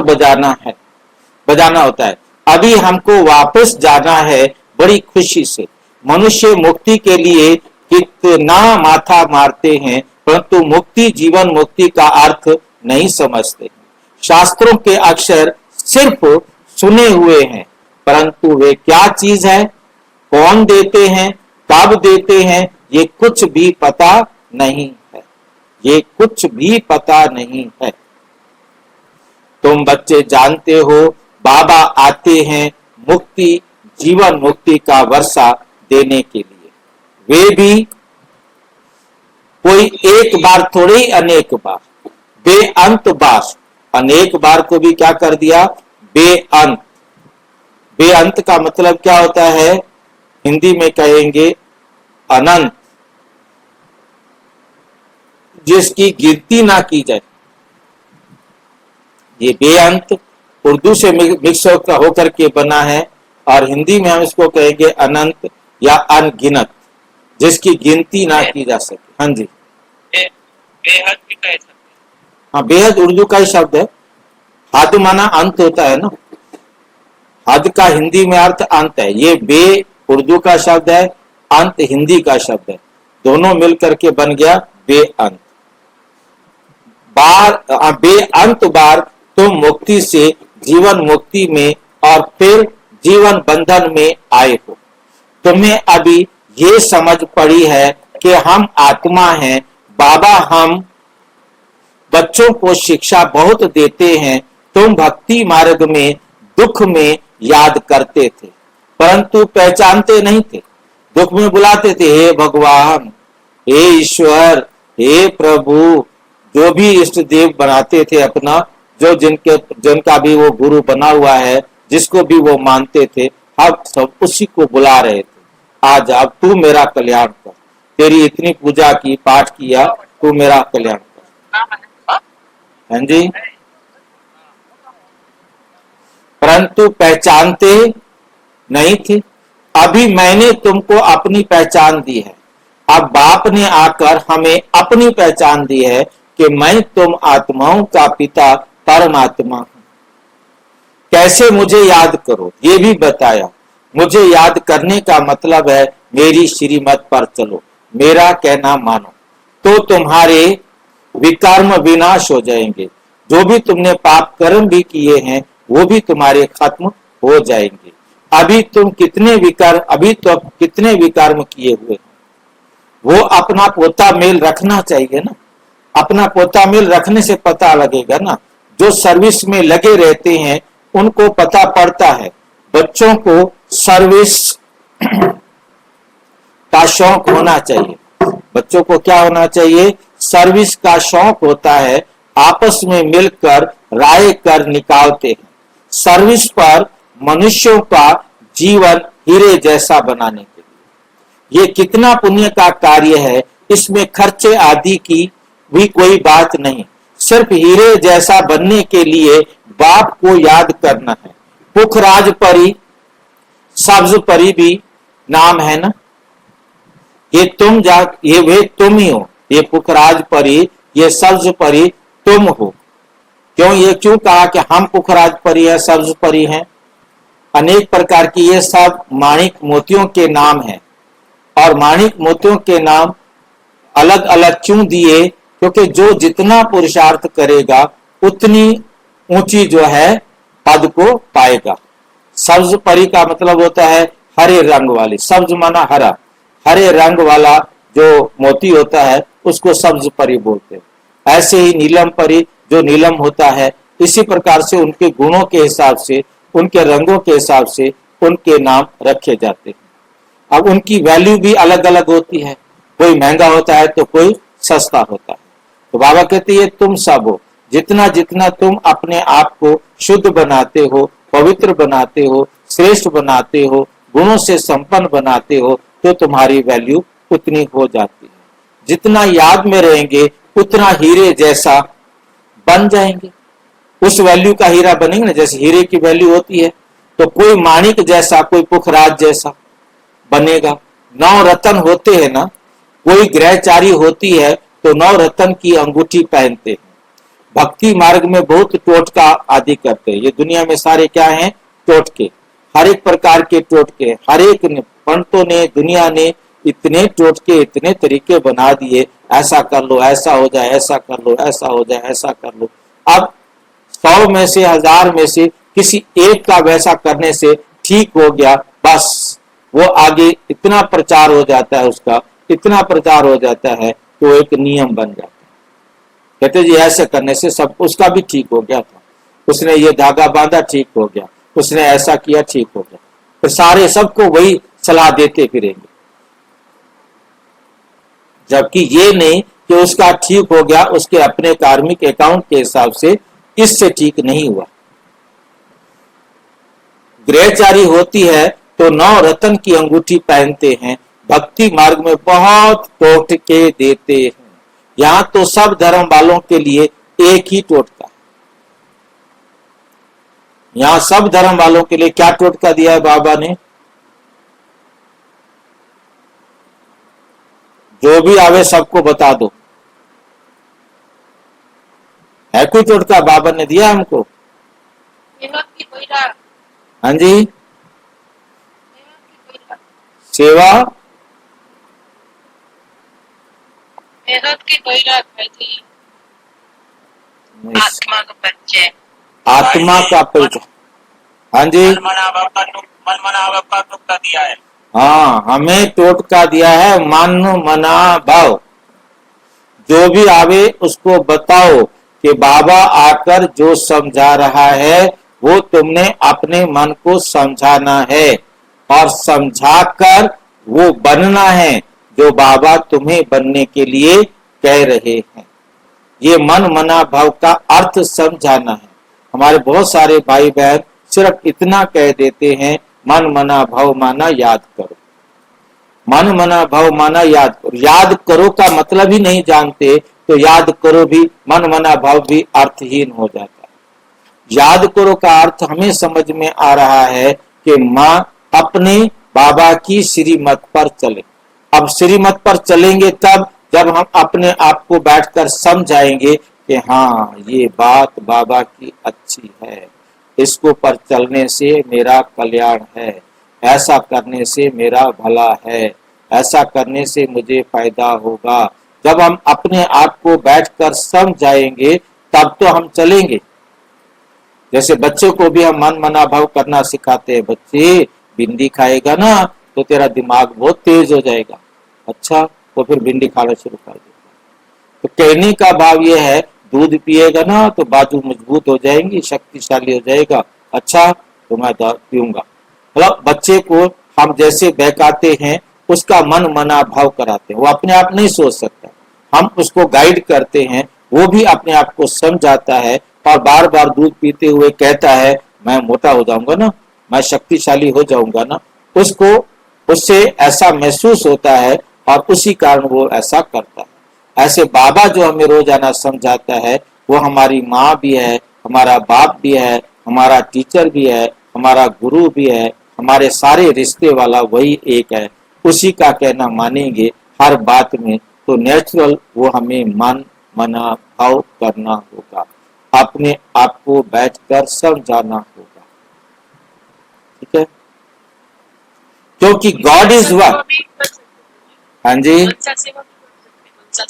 [SPEAKER 1] बजाना होता है। अभी हमको वापस जाना है बड़ी खुशी से। मनुष्य मुक्ति के लिए कितना माथा मारते हैं, परंतु मुक्ति, जीवन मुक्ति का अर्थ नहीं समझते। शास्त्रों के अक्षर सिर्फ सुने हुए हैं, परंतु वे क्या चीज है, कौन देते हैं, कब देते हैं, ये कुछ भी पता नहीं है। ये कुछ भी पता नहीं है। तुम बच्चे जानते हो बाबा आते हैं मुक्ति, जीवन मुक्ति का वर्षा देने के लिए। वे भी कोई एक बार थोड़ी, अनेक बार, बेअंत बार, अनेक बार को भी क्या कर दिया, बेअंत। बेअंत का मतलब क्या होता है, हिंदी में कहेंगे अनंत, जिसकी गिनती ना की जाए। ये बेअंत उर्दू से मिक्स होकर के बना है, और हिंदी में हम इसको कहेंगे अनंत या अनगिनत, जिसकी गिनती ना की जा सके। हाँ जी,
[SPEAKER 2] बेहद भी कह सकते।
[SPEAKER 1] हाँ, बेहद उर्दू का ही शब्द है। हद माना अंत होता है ना, हद का हिंदी में अर्थ अंत है। ये बे उर्दू का शब्द है, अंत हिंदी का शब्द है, दोनों मिलकर के बन गया बेअंत। बेअंत बार तुम मुक्ति से जीवन मुक्ति में और फिर जीवन बंधन में आए हो। तुम्हें अभी ये समझ पड़ी है कि हम आत्मा हैं। बाबा हम बच्चों को शिक्षा बहुत देते हैं। तुम भक्ति मार्ग में दुख में याद करते थे, परंतु पहचानते नहीं थे। दुख में बुलाते थे, हे भगवान, हे ईश्वर, हे प्रभु, जो भी इष्ट देव बनाते थे अपना, जो जिनका भी वो गुरु बना हुआ है, जिसको भी वो मानते थे, अब सब उसी को बुला रहे थे। आज अब तू मेरा कल्याण कर, तेरी इतनी पूजा की, पाठ किया, तू मेरा कल्याण कर। हाँ जी, परंतु पहचानते नहीं थे। अभी मैंने तुमको अपनी पहचान दी है। अब बाप ने आकर हमें अपनी पहचान दी है कि मैं तुम आत्माओं का पिता परमात्मा हूं। कैसे मुझे याद करो ये भी बताया। मुझे याद करने का मतलब है मेरी श्रीमत पर चलो, मेरा कहना मानो, तो तुम्हारे विकर्म विनाश हो जाएंगे। जो भी तुमने पाप कर्म भी किए हैं वो भी तुम्हारे खत्म हो जाएंगे। अभी तो कितने विकर्म किए हुए हैं, वो अपना पोता मेल रखना चाहिए ना। अपना पोता मेल रखने से पता लगेगा ना। जो सर्विस में लगे रहते हैं उनको पता पड़ता है। बच्चों को सर्विस का शौक होना चाहिए। बच्चों को क्या होना चाहिए, सर्विस का शौक होता है। आपस में मिलकर राय कर निकालते हैं। सर्विस पर मनुष्यों का जीवन हीरे जैसा बनाने के लिए। ये कितना पुण्य का कार्य है, इसमें खर्चे आदि की भी कोई बात नहीं। सिर्फ हीरे जैसा बनने के लिए बाप को याद करना है। पुखराज परी, सब्ज परी भी नाम है ना। ये तुम ये वे तुम ही हो, ये पुखराज परी, ये सब्ज परी तुम हो। क्यों ये क्यों कहा कि हम पुखराज परी है, सब्ज परी हैं? अनेक प्रकार की ये सब माणिक मोतियों के नाम हैं। और माणिक मोतियों के नाम अलग अलग क्यों दिए? क्योंकि जो जितना पुरुषार्थ करेगा उतनी ऊंची जो है पद को पाएगा। सब्ज परी का मतलब होता है हरे रंग वाली, सब्ज माना हरा, हरे रंग वाला जो मोती होता है उसको सब्ज परी बोलते हैं। ऐसे ही नीलम परी जो नीलम होता है, इसी प्रकार से उनके गुणों के हिसाब से, उनके रंगों के हिसाब से उनके नाम रखे जाते हैं। अब उनकी वैल्यू भी अलग अलग होती है, कोई महंगा होता है तो कोई सस्ता होता है। तो बाबा कहते हैं तुम सब हो, जितना जितना तुम अपने आप को शुद्ध बनाते हो, पवित्र बनाते हो, श्रेष्ठ बनाते हो, गुणों से संपन्न बनाते हो, तो तुम्हारी वैल्यू उतनी हो जाती है। जितना याद में रहेंगे उतना हीरे जैसा बन जाएंगे, उस वैल्यू का हीरा बनेंगे ना। जैसे हीरे की वैल्यू होती है तो कोई माणिक जैसा, कोई पुखराज जैसा बनेगा। 9 रत्न होते हैं ना, कोई ग्रहचारी होती है तो 9 रत्न की अंगूठी पहनते हैं। भक्ति मार्ग में बहुत टोटका आदि करते हैं। ये दुनिया में सारे क्या हैं? टोटके, हर एक प्रकार के टोटके, हर एक पंडितों ने, दुनिया ने इतने टोटके, इतने तरीके बना दिए, ऐसा कर लो, ऐसा हो जाए, ऐसा कर लो, ऐसा हो जाए, ऐसा कर लो। अब 100 में से, 1000 में से किसी एक का वैसा करने से ठीक हो गया, बस वो आगे इतना प्रचार हो जाता है, उसका इतना प्रचार हो जाता है तो एक नियम बन जाता है। कहते जी ऐसे करने से सब, उसका भी ठीक हो गया था, उसने ये धागा बांधा ठीक हो गया, उसने ऐसा किया ठीक हो गया, तो सारे सबको वही सलाह देते फिरेंगे। जबकि ये नहीं कि उसका ठीक हो गया, उसके अपने कार्मिक अकाउंट के हिसाब से इससे ठीक नहीं हुआ। ग्रहचारी होती है तो 9 रत्न की अंगूठी पहनते हैं। भक्ति मार्ग में बहुत टोटके देते हैं। यहां तो सब धर्म वालों के लिए एक ही टोटका है। यहां सब धर्म वालों के लिए क्या टोटका दिया है बाबा ने? जो भी आवे सबको बता दो। है कोई टोटका बाबा ने दिया हमको? हाँ जी, सेवा
[SPEAKER 2] मेहनत की कोई रात है जी। आत्मा का परिचय,
[SPEAKER 1] आत्मा का परिचय। हाँ जी,
[SPEAKER 4] मन मना बाबा टोटका दिया है।
[SPEAKER 1] हाँ, हमें टोटका दिया है, मन मना भाव। जो भी आवे उसको बताओ कि बाबा आकर जो समझा रहा है वो तुमने अपने मन को समझाना है और समझाकर वो बनना है जो बाबा तुम्हें बनने के लिए कह रहे हैं। ये मन मना भाव का अर्थ समझाना है। हमारे बहुत सारे भाई बहन सिर्फ इतना कह देते हैं, मन मना भाव माना याद करो, मन मना भाव माना याद करो। याद करो का मतलब ही नहीं जानते तो याद करो भी, मन मना भाव भी अर्थहीन हो जाता है। याद करो का अर्थ हमें समझ में आ रहा है कि माँ अपने बाबा की श्रीमत पर चले। अब श्रीमत पर चलेंगे तब जब हम अपने आप को बैठकर समझाएंगे कि हाँ ये बात बाबा की अच्छी है, इसको पर चलने से मेरा कल्याण है, ऐसा करने से मेरा भला है, ऐसा करने से मुझे फायदा होगा। जब हम अपने आप को बैठकर समझाएंगे तब तो हम चलेंगे। जैसे बच्चे को भी हम मन मना भाव करना सिखाते हैं। बच्चे भिंडी खाएगा ना तो तेरा दिमाग बहुत तेज हो जाएगा। अच्छा, तो फिर भिंडी खाना शुरू कर देगा। तो कहने का भाव यह है, दूध पिएगा ना तो बाजू मजबूत हो जाएंगी, शक्तिशाली हो जाएगा। अच्छा, तो मैं पीऊंगा। मतलब बच्चे को हम जैसे बहकाते हैं उसका मन मना भाव कराते हैं। वो अपने आप नहीं सोच सकता, हम उसको गाइड करते हैं, वो भी अपने आप को समझाता है और बार बार दूध पीते हुए कहता है मैं मोटा हो जाऊंगा ना, मैं शक्तिशाली हो जाऊंगा ना। उसको उससे ऐसा महसूस होता है और उसी कारण वो ऐसा करता है। ऐसे बाबा जो हमें रोजाना समझाता है वो हमारी माँ भी है, हमारा बाप भी है, हमारा टीचर भी है, हमारा गुरु भी है, हमारे सारे रिश्ते वाला वही एक है। उसी का कहना मानेंगे, हर बात में, तो नेचुरल वो हमें मन मना भाव करना होगा, अपने आप को बैठकर समझाना होगा। ठीक है, क्योंकि गॉड इज
[SPEAKER 2] सेवा
[SPEAKER 1] वन।
[SPEAKER 2] भी कर सकते हैं।
[SPEAKER 1] हाँ जी,
[SPEAKER 2] मनसा सेवा भी कर सकते हैं। मनसा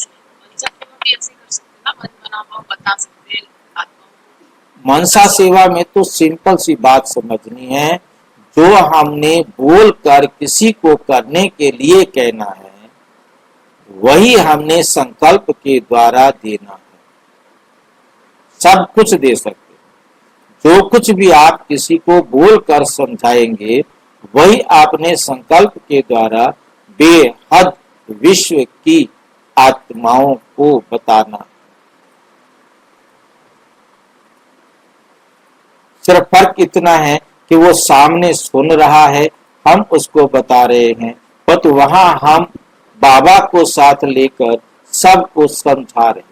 [SPEAKER 2] सेवा भी ऐसे कर सकते हैं ना, मन मना भाव बता सकते हैं आत्माओं को।
[SPEAKER 1] मनसा सेवा में तो सिंपल सी बात समझनी है, जो हमने बोल कर किसी को करने के लिए कहना है वही हमने संकल्प के द्वारा देना है। सब कुछ दे सकते, जो कुछ भी आप किसी को बोल कर समझाएंगे वही आपने संकल्प के द्वारा बेहद विश्व की आत्माओं को बताना। सिर्फ फर्क इतना है कि वो सामने सुन रहा है, हम उसको बता रहे हैं, बट वहां हम बाबा को साथ लेकर सबको समझा रहे हैं।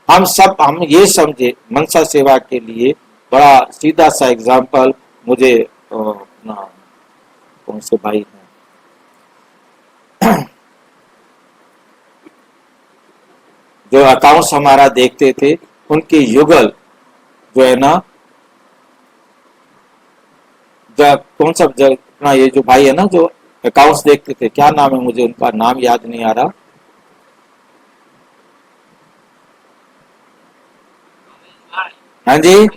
[SPEAKER 1] हम ये समझे, मनसा सेवा के लिए बड़ा सीधा सा एग्जाम्पल मुझे अपना कौन से भाई हैं जो अकाउंट्स हमारा देखते थे, उनके युगल जो है ना, कौन सा अपना ये जो भाई है ना जो अकाउंट्स देखते थे, क्या नाम है, मुझे उनका नाम याद नहीं आ रहा। हाँ जी,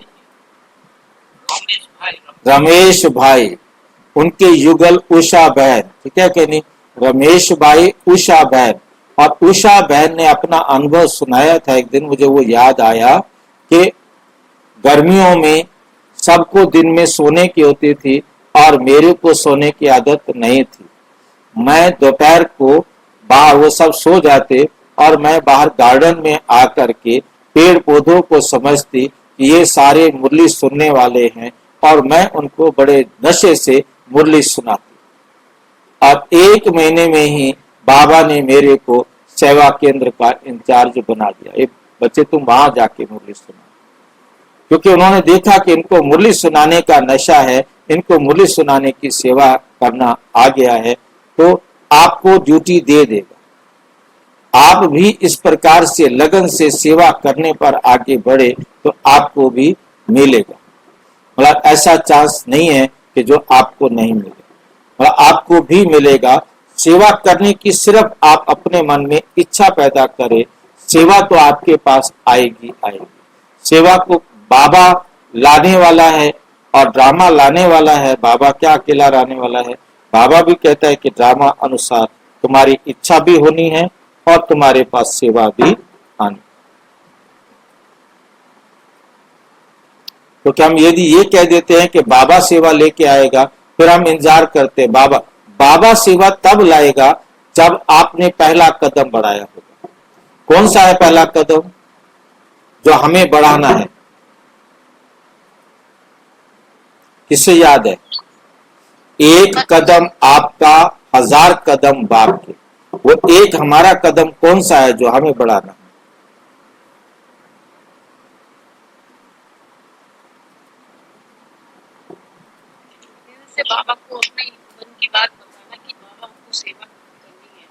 [SPEAKER 1] रमेश भाई, उनके युगल उषा बहन, ठीक है कि नहीं, रमेश भाई उषा बहन, और उषा बहन ने अपना अनुभव सुनाया था एक दिन, मुझे वो याद आया कि गर्मियों में सबको दिन में सोने की होती थी और मेरे को सोने की आदत नहीं थी। मैं दोपहर को बाहर, वो सब सो जाते और मैं बाहर गार्डन में आकर के पेड़ पौधों को समझती कि ये सारे मुरली सुनने वाले हैं, और मैं उनको बड़े नशे से मुरली सुनाती। अब 1 महीने में ही बाबा ने मेरे को सेवा केंद्र का इंचार्ज बना दिया, एक बच्चे तुम वहां जाके मुरली सुना, क्योंकि उन्होंने देखा कि इनको मुरली सुनाने का नशा है, इनको मुरली सुनाने की सेवा करना आ गया है, तो आपको ड्यूटी दे देगा। आप भी इस प्रकार से लगन से सेवा करने पर आगे बढ़े तो आपको भी मिलेगा। मतलब ऐसा चांस नहीं है कि जो आपको नहीं मिले, मतलब आपको भी मिलेगा। सेवा करने की सिर्फ आप अपने मन में इच्छा पैदा करें, सेवा तो आपके पास आएगी आएगी। सेवा को बाबा लाने वाला है और ड्रामा लाने वाला है। बाबा क्या अकेला लाने वाला है? बाबा भी कहता है कि ड्रामा अनुसार तुम्हारी इच्छा भी होनी है और तुम्हारे पास सेवा भी आनी। तो क्या हम यदि ये कह देते हैं कि बाबा सेवा लेके आएगा, फिर हम इंतजार करते हैं बाबा सेवा तब लाएगा जब आपने पहला कदम बढ़ाया होगा। कौन सा है पहला कदम जो हमें बढ़ाना है? किससे याद है? एक कदम आपका, 1000 कदम बाप के। वो एक हमारा कदम कौन सा है जो हमें बढ़ाना है?
[SPEAKER 2] से बाबा को अपने मन की बात बताना कि बाबा हमको सेवा करनी है।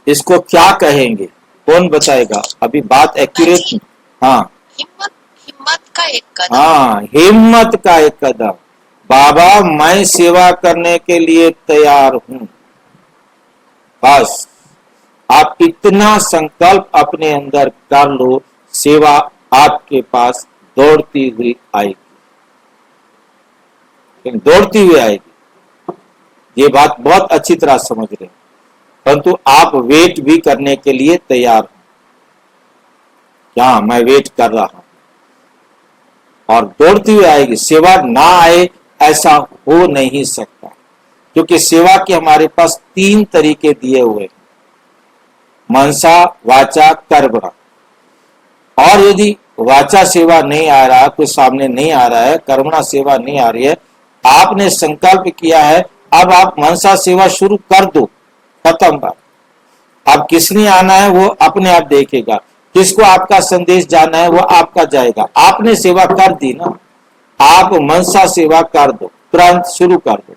[SPEAKER 1] इसको क्या कहेंगे? कौन बताएगा? अभी बात एक्यूरेट। हाँ,
[SPEAKER 2] हिम्मत का एक कदम।
[SPEAKER 1] हाँ, हिम्मत का एक कदम। बाबा मैं सेवा करने के लिए तैयार हूं। बस आप इतना संकल्प अपने अंदर कर लो, सेवा आपके पास दौड़ती हुई आएगी, लेकिन दौड़ती हुई आएगी। ये बात बहुत अच्छी तरह समझ रहे हैं, परंतु आप वेट भी करने के लिए तैयार हो। क्या मैं वेट कर रहा हूं और दौड़ती हुई आएगी। सेवा ना आए ऐसा हो नहीं सकता, क्योंकि सेवा के हमारे पास 3 तरीके दिए हुए हैं, मनसा, वाचा, कर्मणा। और यदि वाचा सेवा नहीं आ रहा, कोई सामने नहीं आ रहा है, कर्मणा सेवा नहीं आ रही है, आपने संकल्प किया है, अब आप मनसा सेवा शुरू कर दो, खत्म बात। अब किसने आना है वो अपने आप देखेगा, किसको आपका संदेश जाना है वो आपका जाएगा। आपने सेवा कर दी ना, आप मनसा सेवा कर दो, तुरंत शुरू कर दो।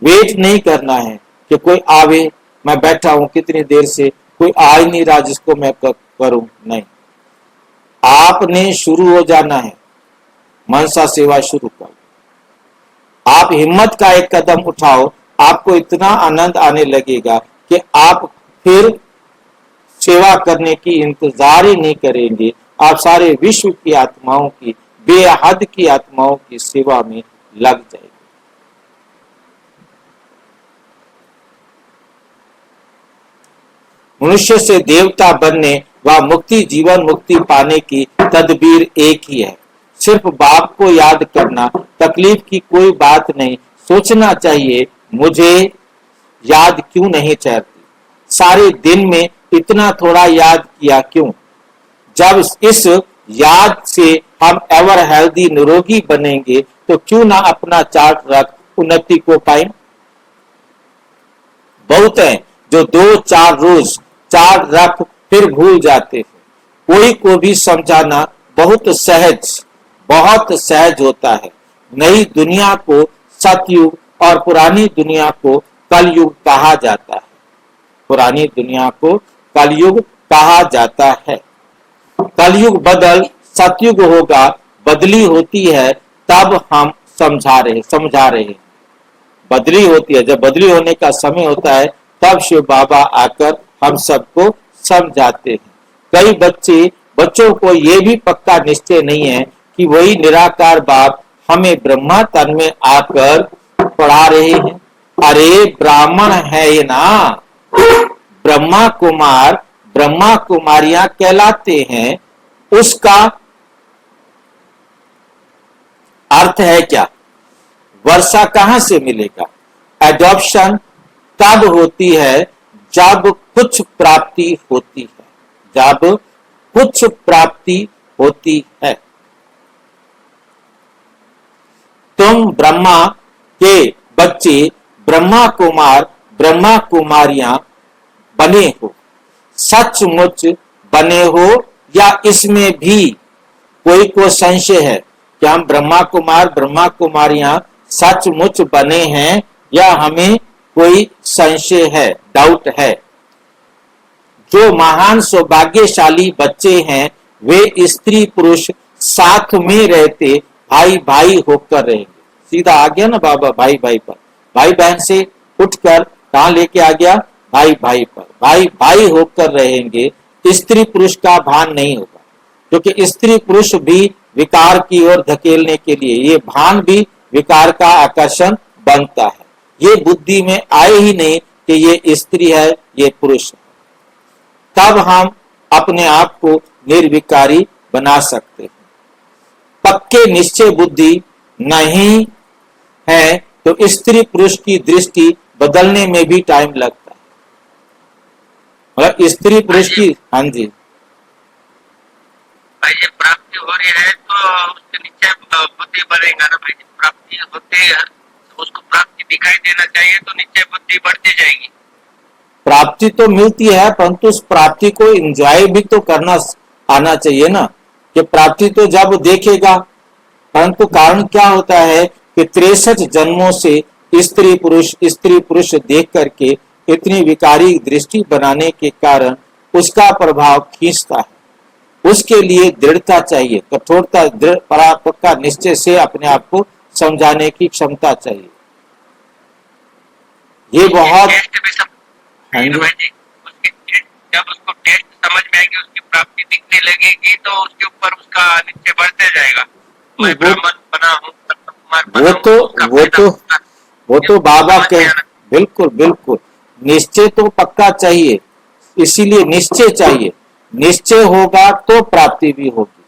[SPEAKER 1] वेट नहीं करना है कि कोई आवे मैं बैठा हूं कितनी देर से, कोई आ ही नहीं रहा जिसको मैं करूं। नहीं, आपने शुरू हो जाना है, मनसा सेवा शुरू करो। आप हिम्मत का एक कदम उठाओ, आपको इतना आनंद आने लगेगा कि आप फिर सेवा करने की इंतजार ही नहीं करेंगे। आप सारे विश्व की आत्माओं की, बेहद की आत्माओं की सेवा में लग जाएंगे। मनुष्य से देवता बनने व मुक्ति, जीवन मुक्ति पाने की तदबीर एक ही है। सिर्फ बाप को याद करना, तकलीफ की कोई बात नहीं। सोचना चाहिए मुझे याद क्यों नहीं ठहरती, सारे दिन में इतना थोड़ा याद किया क्यों। जब इस याद से हम एवर हेल्दी निरोगी बनेंगे तो क्यों ना अपना चार्ट रख उन्नति को पाए। बहुत हैं जो 2-4 रोज चार्ट रख फिर भूल जाते हैं। कोई को भी समझाना बहुत सहज होता है। नई दुनिया को सतयुग और पुरानी दुनिया को कलयुग कहा जाता है। पुरानी दुनिया को कलयुग कहा जाता है। कलयुग बदल सतयुग होगा, बदली होती है तब हम समझा रहे हैं। बदली होती है, जब बदली होने का समय होता है तब शिव बाबा आकर हम सबको समझाते हैं। कई बच्चों को ये भी पक्का निश्चय नहीं है कि वही निराकार बाप हमें ब्रह्मा तन में आकर पढ़ा रहे हैं। अरे ब्राह्मण है ये ना, ब्रह्मा कुमार ब्रह्मा कुमारियां कहलाते हैं। उसका अर्थ है क्या? वर्षा कहां से मिलेगा? एडॉप्शन तब होती है जब कुछ प्राप्ति होती है, जब कुछ प्राप्ति होती है। तुम ब्रह्मा के बच्चे ब्रह्मा कुमार ब्रह्मा कुमारियां बने हो, सचमुच बने हो या इसमें भी कोई को संशय है कि हम ब्रह्मा कुमार ब्रह्मा कुमारियां सचमुच बने हैं या हमें कोई संशय है, डाउट है? जो महान सौभाग्यशाली बच्चे हैं वे स्त्री पुरुष साथ में रहते भाई भाई होकर रहेंगे। सीधा आ गया ना बाबा भाई भाई पर, भाई बहन से उठकर कहां लेके आ गया? भाई भाई पर। भाई भाई होकर रहेंगे, स्त्री पुरुष का भान नहीं होगा, क्योंकि स्त्री पुरुष भी विकार की ओर धकेलने के लिए ये भान भी विकार का आकर्षण बनता है। ये बुद्धि में आए ही नहीं कि ये स्त्री है ये पुरुष है। तब हम अपने आप को निर्विकारी बना सकते हैं। पक्के निश्चय बुद्धि नहीं है तो स्त्री पुरुष की दृष्टि बदलने में भी टाइम लगता है। मतलब स्त्री पुरुष की, हाँ जी
[SPEAKER 4] भाई ये प्राप्ति हो रही है तो उसके नीचे बुद्धि बढ़ेगा ना भाई। प्राप्ति होती है उसको प्राप्ति दिखाई देना चाहिए तो नीचे बुद्धि बढ़ती जाएगी।
[SPEAKER 1] प्राप्ति तो मिलती है परंतु उस प्राप्ति को एंजॉय भी तो करना आना चाहिए ना, कि प्राप्ति तो जब देखेगा। परंतु कारण क्या होता है कि 63 जन्मों से स्त्री पुरुष देख करके इतनी विकारी दृष्टि बनाने के कारण उसका प्रभाव खींचता है। उसके लिए दृढ़ता चाहिए, कठोरता, दृढ़ पक्का निश्चय से अपने आप को समझाने की क्षमता चाहिए। ये बहुत
[SPEAKER 4] हाँ जी। जब उसको टेस्ट समझ में आएगी, उसकी प्राप्ति दिखने लगेगी तो उसके ऊपर उसका नीचे बढ़ते जाएगा। मैं ब्राह्मण बना हूँ,
[SPEAKER 1] वो तो बाबा के बिल्कुल बिल्कुल निश्चय तो पक्का चाहिए। इसीलिए निश्चय चाहिए, निश्चय होगा तो प्राप्ति भी होगी,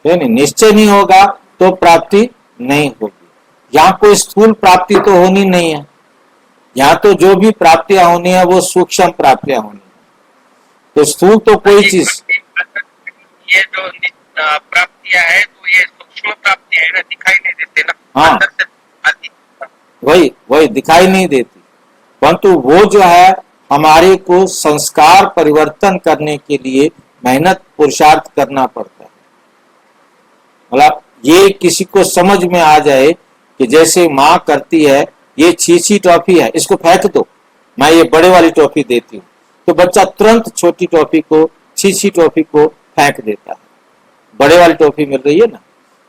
[SPEAKER 1] है नहीं? निश्चय नहीं होगा तो प्राप्ति नहीं होगी। यहाँ कोई स्थूल प्राप्ति तो होनी नहीं है, यहाँ तो जो भी प्राप्तियां होनी है वो सूक्ष्म प्राप्तियां होनी है। तो स्थूल तो कोई चीज,
[SPEAKER 4] ये जो प्राप्तियां है तो ये सूक्ष्म प्राप्तियां है ना, दिखाई नहीं देते ना।
[SPEAKER 1] हाँ
[SPEAKER 4] अंदर से आती
[SPEAKER 1] वही दिखाई नहीं देती, परंतु वो जो है हमारे को संस्कार परिवर्तन करने के लिए मेहनत पुरुषार्थ करना पड़ता है। मतलब ये किसी को समझ में आ जाए कि जैसे माँ करती है, ये छीछी टॉफी है इसको फेंक दो, मैं ये बड़े वाली टॉफी देती हूँ, तो बच्चा तुरंत छोटी टॉफी को, छीछी टॉफी को फेंक देता है। बड़े वाली टॉफी मिल रही है ना,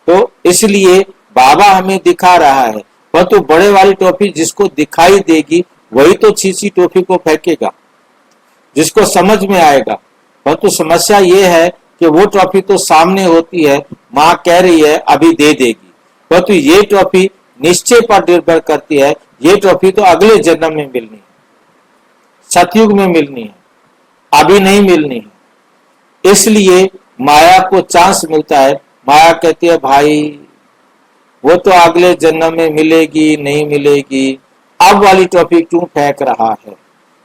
[SPEAKER 1] तो इसलिए बाबा हमें दिखा रहा है, पर तो बड़े वाली टॉफी जिसको दिखाई देगी वही तो छीछी टॉफी को फेंकेगा, जिसको समझ में आएगा। परंतु समस्या ये है कि वो ट्रॉफी तो सामने होती है, माँ कह रही है अभी दे देगी, परंतु ये ट्रॉफी निश्चय पर निर्भर करती है। ये ट्रॉफी तो अगले जन्म में मिलनी है, सतयुग में मिलनी है, अभी नहीं मिलनी है। इसलिए माया को चांस मिलता है। माया कहती है भाई वो तो अगले जन्म में मिलेगी, नहीं मिलेगी, अब वाली ट्रॉफी क्यों फेंक रहा है?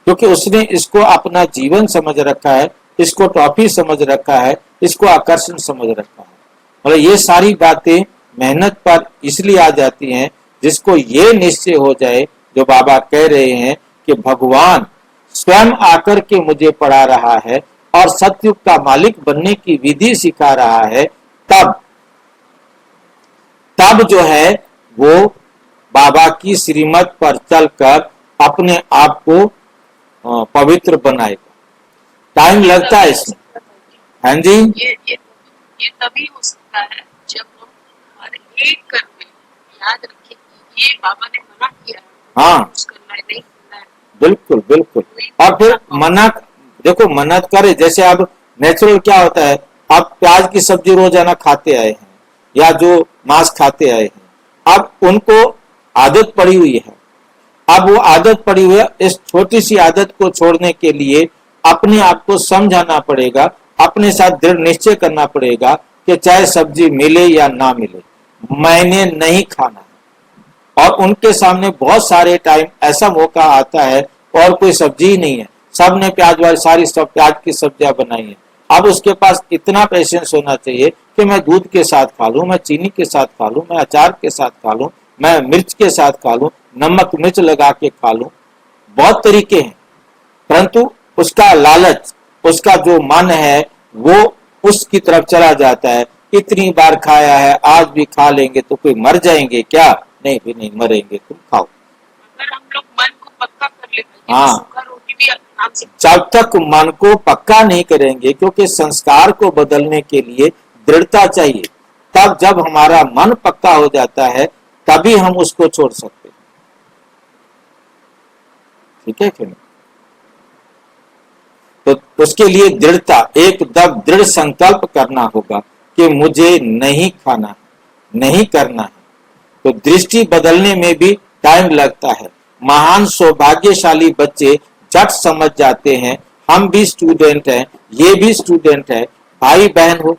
[SPEAKER 1] क्योंकि उसने इसको अपना जीवन समझ रखा है, इसको ट्रॉफी समझ रखा है, इसको आकर्षण समझ रखा है। मतलब ये सारी बातें मेहनत पर इसलिए आ जाती हैं, जिसको ये निश्चय हो जाए जो बाबा कह रहे हैं कि भगवान स्वयं आकर के मुझे पढ़ा रहा है और सतयुग का मालिक बनने की विधि सिखा रहा है, तब जो है वो बाबा की श्रीमत पर चलकर अपने आप को पवित्र बनाएगा। टाइम लगता है इसमें। हाँ जी,
[SPEAKER 2] ये तभी हो सकता है जब हम हर एक कर्म में याद रखें कि ये बाबा ने मना किया है,
[SPEAKER 1] हाँ
[SPEAKER 2] करना है, नहीं करना है।
[SPEAKER 1] बिल्कुल बिल्कुल। और फिर मना, देखो मन्नत करे, जैसे अब नेचुरल क्या होता है, आप प्याज की सब्जी रोजाना खाते आए हैं या जो मांस खाते आए हैं, अब उनको आदत पड़ी हुई है। अब वो आदत पड़ी हुई है, इस छोटी सी आदत को छोड़ने के लिए अपने आप को समझाना पड़ेगा, अपने साथ दृढ़ निश्चय करना पड़ेगा कि चाहे सब्जी मिले या ना मिले मैंने नहीं खाना है। और उनके सामने बहुत सारे टाइम ऐसा मौका आता है और कोई सब्जी ही नहीं है, सबने प्याज वाली सारी सब प्याज की सब्जियां बनाई है। अब उसके पास इतना पेशेंस होना चाहिए कि मैं दूध के साथ खा लूं, मैं चीनी के साथ खा लूं, मैं अचार के साथ खा लूं, मैं मिर्च के साथ खा लूं, नमक मिर्च लगा के खा लूं। बहुत तरीके हैं, परंतु उसका लालच, उसका जो मन है वो उसकी तरफ चला जाता है। इतनी बार खाया है, आज भी खा लेंगे तो कोई मर जाएंगे क्या? नहीं भी नहीं मरेंगे, तुम खाओ।
[SPEAKER 2] अगर हम लोग मन को पक्का कर लेते हैं,
[SPEAKER 1] हाँ,
[SPEAKER 2] सूखा रोटी भी आराम से
[SPEAKER 1] जब तक मन को पक्का नहीं करेंगे, क्योंकि संस्कार को बदलने के लिए दृढ़ता चाहिए, तब जब हमारा मन पक्का हो जाता है तभी हम उसको छोड़ सकते हैं। ठीक है कि नहीं? तो उसके लिए दृढ़ता, एकदम दृढ़ संकल्प करना होगा कि मुझे नहीं खाना है, नहीं करना है। तो दृष्टि बदलने में भी टाइम लगता है। महान सौभाग्यशाली बच्चे झट समझ जाते हैं। हम भी स्टूडेंट हैं, ये भी स्टूडेंट है, भाई बहन हो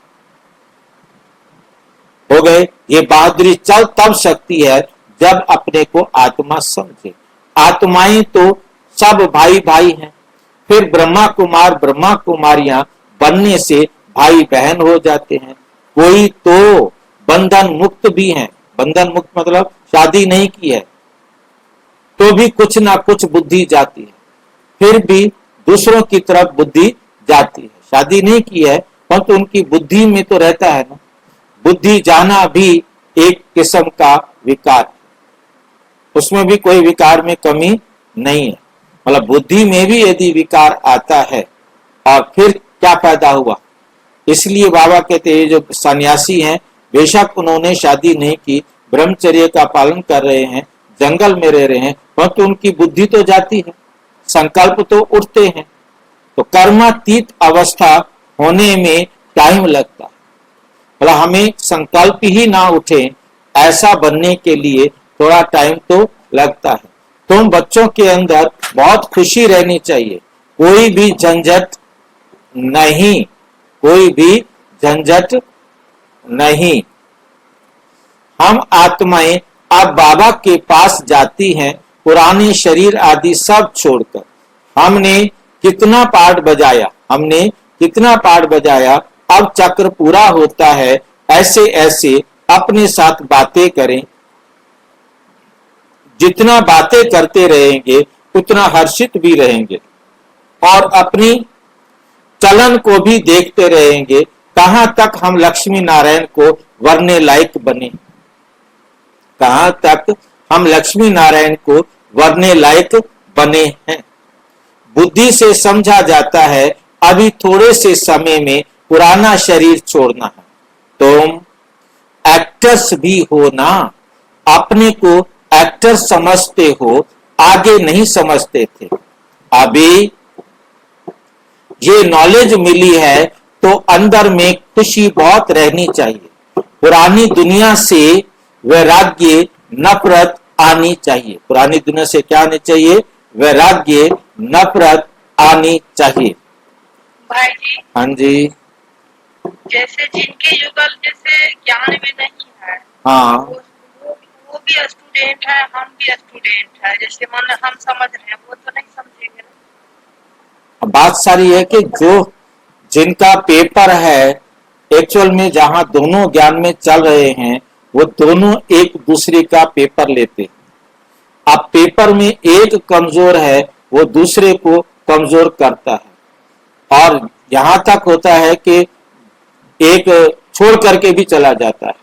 [SPEAKER 1] गए। ये बहादुरी चल तब सकती है जब अपने को आत्मा समझे। आत्माएं तो सब भाई भाई हैं, फिर ब्रह्मा कुमार ब्रह्मा कुमारियां बनने से भाई बहन हो जाते हैं। कोई तो बंधन मुक्त भी हैं, बंधन मुक्त मतलब शादी नहीं की है तो भी कुछ ना कुछ बुद्धि जाती है, फिर भी दूसरों की तरफ बुद्धि जाती है। शादी नहीं की है परंतु उनकी बुद्धि में तो रहता है ना। बुद्धि जाना भी एक किस्म का विकार, उसमें भी कोई विकार में कमी नहीं है। मतलब बुद्धि में भी यदि विकार आता है और फिर क्या फायदा हुआ। इसलिए बाबा कहते हैं जो सन्यासी हैं बेशक उन्होंने शादी नहीं की, ब्रह्मचर्य का पालन कर रहे हैं, जंगल में रह रहे हैं, परंतु उनकी बुद्धि तो जाती है, संकल्प तो उठते हैं। तो कर्मातीत अवस्था होने में टाइम लगता है। मतलब हमें संकल्प ही ना उठे ऐसा बनने के लिए थोड़ा टाइम तो लगता है। तो बच्चों के अंदर बहुत खुशी रहनी चाहिए, कोई भी झंझट नहीं, कोई भी झंझट नहीं। हम आत्माएं अब बाबा के पास जाती हैं, पुराने शरीर आदि सब छोड़कर। हमने कितना पाठ बजाया, हमने कितना पाठ बजाया, अब चक्र पूरा होता है। ऐसे ऐसे अपने साथ बातें करें, जितना बातें करते रहेंगे उतना हर्षित भी रहेंगे और अपनी चलन को भी देखते रहेंगे, कहां तक हम लक्ष्मी नारायण को वरने लायक बने, कहां तक हम लक्ष्मी नारायण को वरने लायक बने हैं। बुद्धि से समझा जाता है अभी थोड़े से समय में पुराना शरीर छोड़ना है। तुम एक्टर्स भी हो ना, अपने को एक्टर समझते हो, आगे नहीं समझते थे। अभी ये नॉलेज मिली है तो अंदर में खुशी बहुत रहनी चाहिए। पुरानी दुनिया से वैराग्य, नफरत आनी चाहिए। पुरानी दुनिया से क्या आनी चाहिए? वैराग्य, नफरत आनी चाहिए।
[SPEAKER 2] भाई जी,
[SPEAKER 1] हाँ जी।
[SPEAKER 2] जैसे जिनके युगल जैसे ज्ञान में नहीं है,
[SPEAKER 1] हाँ
[SPEAKER 2] वो भी स्टूडेंट है, हम भी स्टूडेंट है। जैसे मान हम समझ रहे हैं, वो तो नहीं समझेंगे ना।
[SPEAKER 1] बात सारी है कि जो जिनका पेपर है, एक्चुअल में जहां दोनों ज्ञान में चल रहे हैं, वो दोनों एक दूसरे का पेपर लेते हैं। अब पेपर में एक कमजोर है, वो दूसरे को कमजोर करता है, और यहां तक होता है कि एक छोड़ करके भी चला जाता है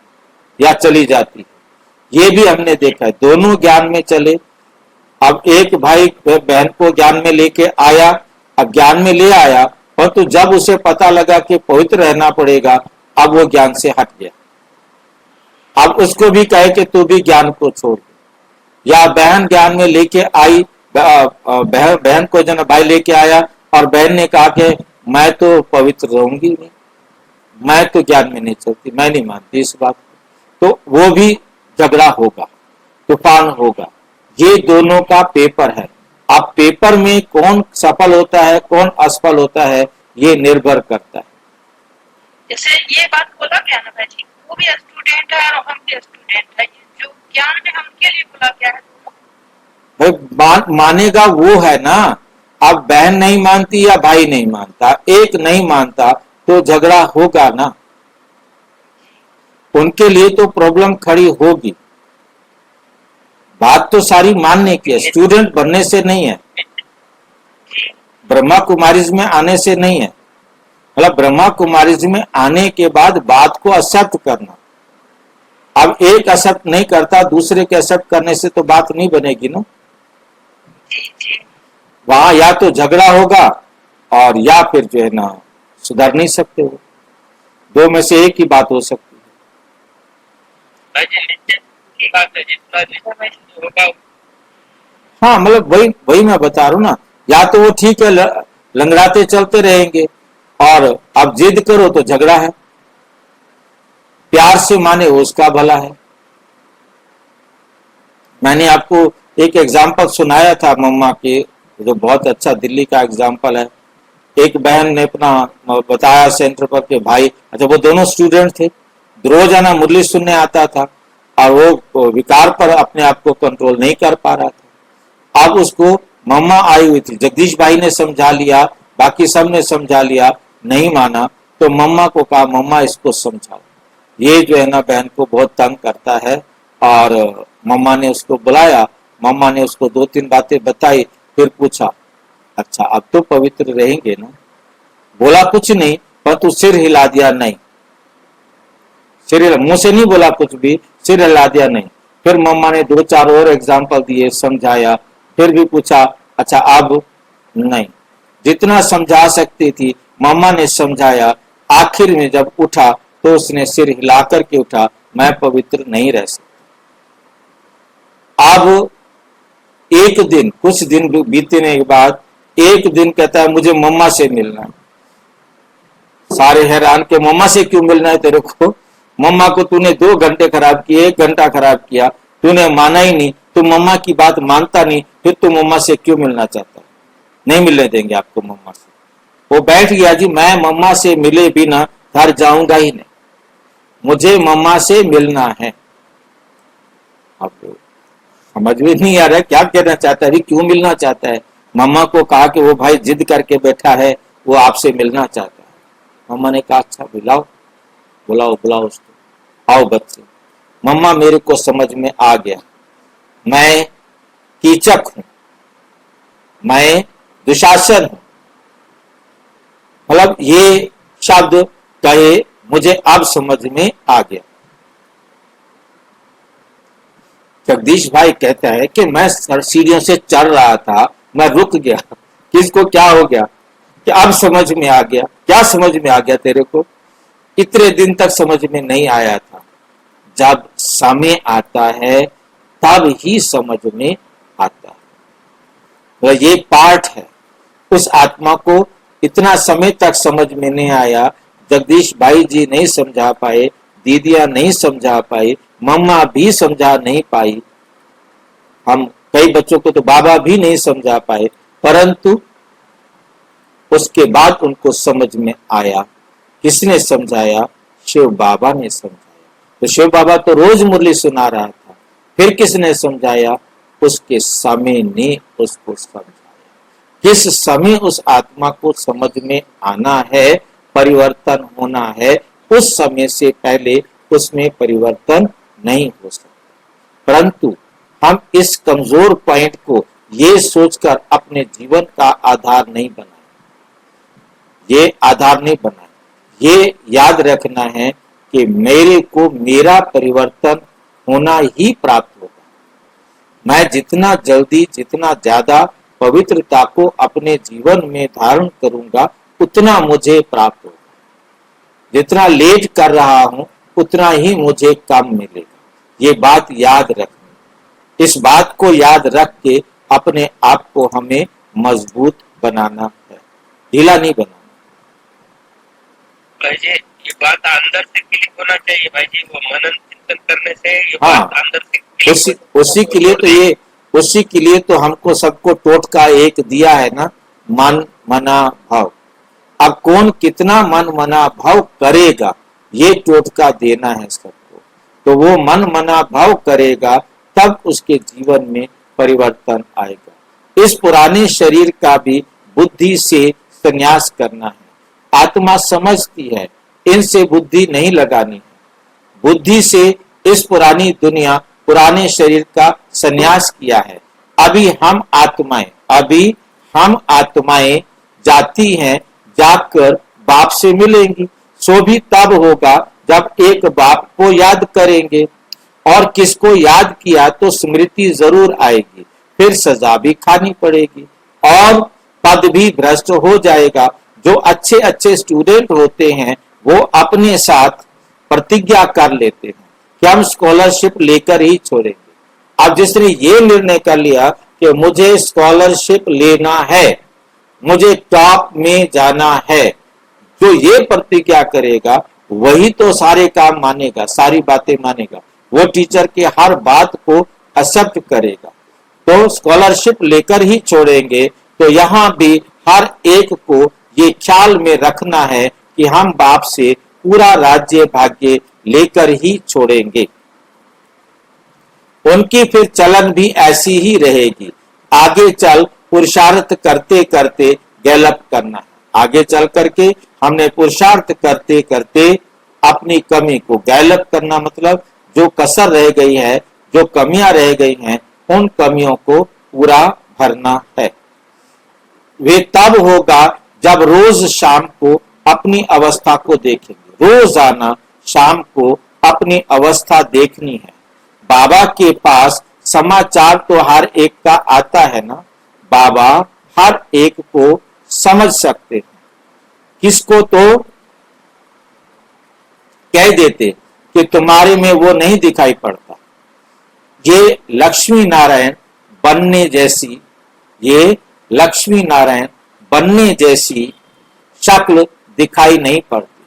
[SPEAKER 1] या चली जाती है। ये भी हमने देखा है, दोनों ज्ञान में चले। अब एक भाई बहन को ज्ञान में लेके आया, अब ज्ञान में ले आया, परंतु जब उसे पता लगा कि पवित्र रहना पड़ेगा, अब वो ज्ञान से हट गया। अब उसको भी कहे कि तू भी ज्ञान को छोड़ दे। या बहन ज्ञान में लेके आई, बहन को जन भाई लेके आया और बहन ने कहा कि मैं तो पवित्र रहूंगी नहीं, मैं तो ज्ञान में नहीं चलती, मैं नहीं मानती इस बात को, तो वो भी झगड़ा होगा, तूफान होगा। ये दोनों का पेपर है। अब पेपर में कौन सफल होता है, कौन असफल होता है, ये निर्भर करता है।
[SPEAKER 2] जैसे ये बात बोला गया ना भाई जी, वो भी स्टूडेंट है और हम भी स्टूडेंट है। जो ज्ञान में हमके लिए बोला गया है,
[SPEAKER 1] भाई मानेगा वो है ना। अब बहन नहीं मानती या भाई नहीं मानता, एक नहीं मानता, तो झगड़ा होगा ना, उनके लिए तो प्रॉब्लम खड़ी होगी। बात तो सारी मानने की है, स्टूडेंट बनने से नहीं है, ब्रह्मा कुमारीज में आने से नहीं है। मतलब ब्रह्मा कुमारीज में आने के बाद बात को एक्सेप्ट करना। अब एक एक्सेप्ट नहीं करता, दूसरे के एक्सेप्ट करने से तो बात नहीं बनेगी ना। वहां या तो झगड़ा होगा और या फिर जो है ना सुधर नहीं सकते हो। दो में से एक ही बात हो सकती है।
[SPEAKER 4] भाई जी निश्चय की बात है, जितना निश्चय होगा।
[SPEAKER 1] हाँ, मतलब वही मैं बता रहा हूँ ना। या तो वो ठीक है, लंगड़ाते चलते रहेंगे, और अब जिद करो तो झगड़ा है। प्यार से माने उसका भला है। मैंने आपको एक एग्जाम्पल सुनाया था मम्मा के, जो बहुत अच्छा दिल्ली का एग्जाम्पल है। एक बहन ने अपना बताया सेंटर पर के भाई, अच्छा वो दोनों स्टूडेंट थे, रोजाना मुरली सुनने आता था, और वो विकार पर अपने आप को कंट्रोल नहीं कर पा रहा था। अब उसको मम्मा आई हुई थी, जगदीश भाई ने समझा लिया, बाकी सब ने समझा लिया, नहीं माना, तो मम्मा को कहा मम्मा इसको समझाओ, ये जो है ना बहन को बहुत तंग करता है। और मम्मा ने उसको बुलाया, मम्मा ने उसको 2-3 बातें बताई, फिर पूछा अच्छा अब तो पवित्र रहेंगे ना? बोला कुछ नहीं, परंतु सिर हिला दिया नहीं। मुंह से नहीं बोला कुछ भी, सिर हिला दिया नहीं। फिर मम्मा ने 2-4 और एग्जाम्पल दिए, समझाया, फिर भी पूछा अच्छा अब नहीं। जितना समझा सकती थी मम्मा ने समझाया। आखिर में जब उठा तो उसने सिर हिला करके उठा, मैं पवित्र नहीं रह सकता। अब एक दिन, कुछ दिन बीतने के बाद एक दिन कहता है मुझे मम्मा से मिलना है। सारे हैरान के मम्मा से क्यों मिलना है तेरे को? मम्मा को तूने 2 घंटे खराब किए, 1 घंटा खराब किया, तूने माना ही नहीं, तू मम्मा की बात मानता नहीं, फिर तू मम्मा से क्यों मिलना चाहता है? नहीं मिलने देंगे आपको मम्मा से। वो बैठ गया जी, मैं मम्मा से मिले बिना घर जाऊंगा ही नहीं, मुझे मम्मा से मिलना है। अब समझ में नहीं आ रहा है क्या कहना चाहता है, क्यों मिलना चाहता है? मम्मा को कहा कि वो भाई जिद करके बैठा है, वो आपसे मिलना चाहता है। मम्मा ने कहा अच्छा बुलाओ, बुलाओ बुलाओ उसको, आओ बच्चे। मम्मा मेरे को समझ में आ गया, मैं कीचक हूं, मैं दुशासन हूं। मतलब ये शब्द कहे, मुझे अब समझ में आ गया। जगदीश भाई कहता है कि मैं सीढ़ियों से चढ़ रहा था, मैं रुक गया किसको क्या हो गया कि अब समझ में आ गया। क्या समझ में आ गया तेरे को? इतने दिन तक समझ में नहीं आया था। जब समय आता है तब ही समझ में आता है। तो ये पाठ है। उस आत्मा को इतना समय तक समझ में नहीं आया, जगदीश भाई जी नहीं समझा पाए, दीदियां नहीं समझा पाई, मम्मा भी समझा नहीं पाई, हम कई बच्चों को तो बाबा भी नहीं समझा पाए, परंतु उसके बाद उनको समझ में आया। किसने समझाया? शिव बाबा ने समझाया। तो शिव बाबा तो रोज मुरली सुना रहा था, फिर किसने समझाया? उसके समय ने उसको समझाया। किस समय उस आत्मा को समझ में आना है, परिवर्तन होना है, उस समय से पहले उसमें परिवर्तन नहीं हो सकता। परंतु हम इस कमजोर पॉइंट को ये सोचकर अपने जीवन का आधार नहीं बनाए, ये आधार नहीं बनाए। ये याद रखना है कि मेरे को मेरा परिवर्तन होना ही प्राप्त होगा। मैं जितना जल्दी, जितना ज्यादा पवित्रता को अपने जीवन में धारण करूंगा, उतना मुझे प्राप्त होगा। जितना लेट कर रहा हूं, उतना ही मुझे कम मिलेगा। ये बात याद रखनी। इस बात को याद रख के अपने आप को हमें मजबूत बनाना है, ढीला नहीं बनाना।
[SPEAKER 4] भाई जी ये बात अंदर से क्लिक होना चाहिए भाई जी, वो मनन चिंतन करने से ये
[SPEAKER 1] हाँ,
[SPEAKER 4] बात अंदर से क्लिक
[SPEAKER 1] उसी के लिए तो हमको सबको टोटका एक दिया है ना, मन मना भाव। अब कौन कितना मन मना भाव करेगा, ये टोटका देना है सबको। तो वो मन मना भाव करेगा, तब उसके जीवन में परिवर्तन आएगा। इस पुराने शरीर का भी बुद्धि से संन्यास करना है। आत्मा समझती है, इनसे बुद्धि नहीं लगानी है। बुद्धि से इस पुरानी दुनिया, पुराने शरीर का संन्यास किया है। अभी हम आत्माएं जाती हैं, जाकर बाप से मिलेंगी। सो भी तब होगा जब एक बाप को याद करेंगे, और किसको याद किया तो स्मृति जरूर आएगी, फिर सजा भी खानी पड़ेगी और पद भी भ्रष्ट हो जाएगा। जो अच्छे अच्छे स्टूडेंट होते हैं वो अपने साथ प्रतिज्ञा कर लेते हैं कि हम स्कॉलरशिप लेकर ही छोड़ेंगे। अब जिसने ये निर्णय कर लिया कि मुझे स्कॉलरशिप लेना है, मुझे टॉप में जाना है, जो ये प्रतिज्ञा करेगा वही तो सारे काम मानेगा, सारी बातें मानेगा। वो टीचर के हर बात को एक्सेप्ट करेगा। तो स्कॉलरशिप लेकर ही छोड़ेंगे। तो यहाँ भी हर एक को ये ख्याल में रखना है कि हम बाप से पूरा राज्य भाग्य लेकर ही छोड़ेंगे। उनकी फिर चलन भी ऐसी ही रहेगी। आगे चल पुरुषार्थ करते करते डेवलप करना है। आगे चल करके हमने पुरुषार्थ करते करते अपनी कमी को डेवलप करना, मतलब जो कसर रह गई है, जो कमियां रह गई हैं, उन कमियों को पूरा भरना है। वे तब होगा जब रोज शाम को अपनी अवस्था को देखेंगे। रोजाना शाम को अपनी अवस्था देखनी है। बाबा के पास समाचार तो हर एक का आता है ना, बाबा हर एक को समझ सकते हैं। किसको तो कह देते कि तुम्हारे में वो नहीं दिखाई पड़ता। ये लक्ष्मी नारायण बनने जैसी शक्ल दिखाई नहीं पड़ती।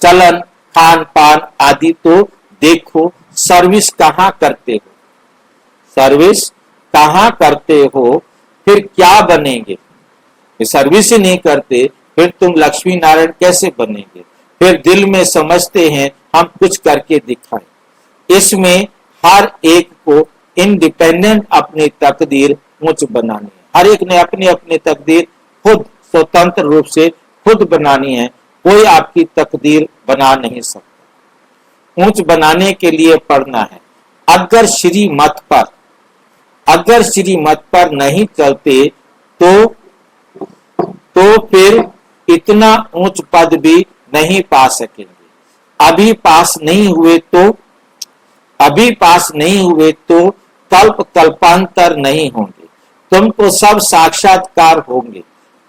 [SPEAKER 1] चलन, खान पान आदि तो देखो। सर्विस कहाँ करते हो, फिर क्या बनेंगे? सर्विस ही नहीं करते, फिर तुम लक्ष्मी नारायण कैसे बनेंगे? फिर दिल में समझते हैं हम कुछ करके दिखाएं। इसमें हर एक को इंडिपेंडेंट अपनी तकदीर ऊंच बनानी है। हर एक ने अपनी अपनी तकदीर खुद स्वतंत्र रूप से खुद बनानी है। कोई आपकी तकदीर बना नहीं सकता। ऊंच बनाने के लिए पढ़ना है। अगर श्रीमत पर नहीं चलते तो फिर इतना ऊंच पद भी नहीं पा सकेंगे। अभी पास नहीं हुए तो कल्पांतर नहीं होंगे। तुमको सब साक्षात्कार होंगे।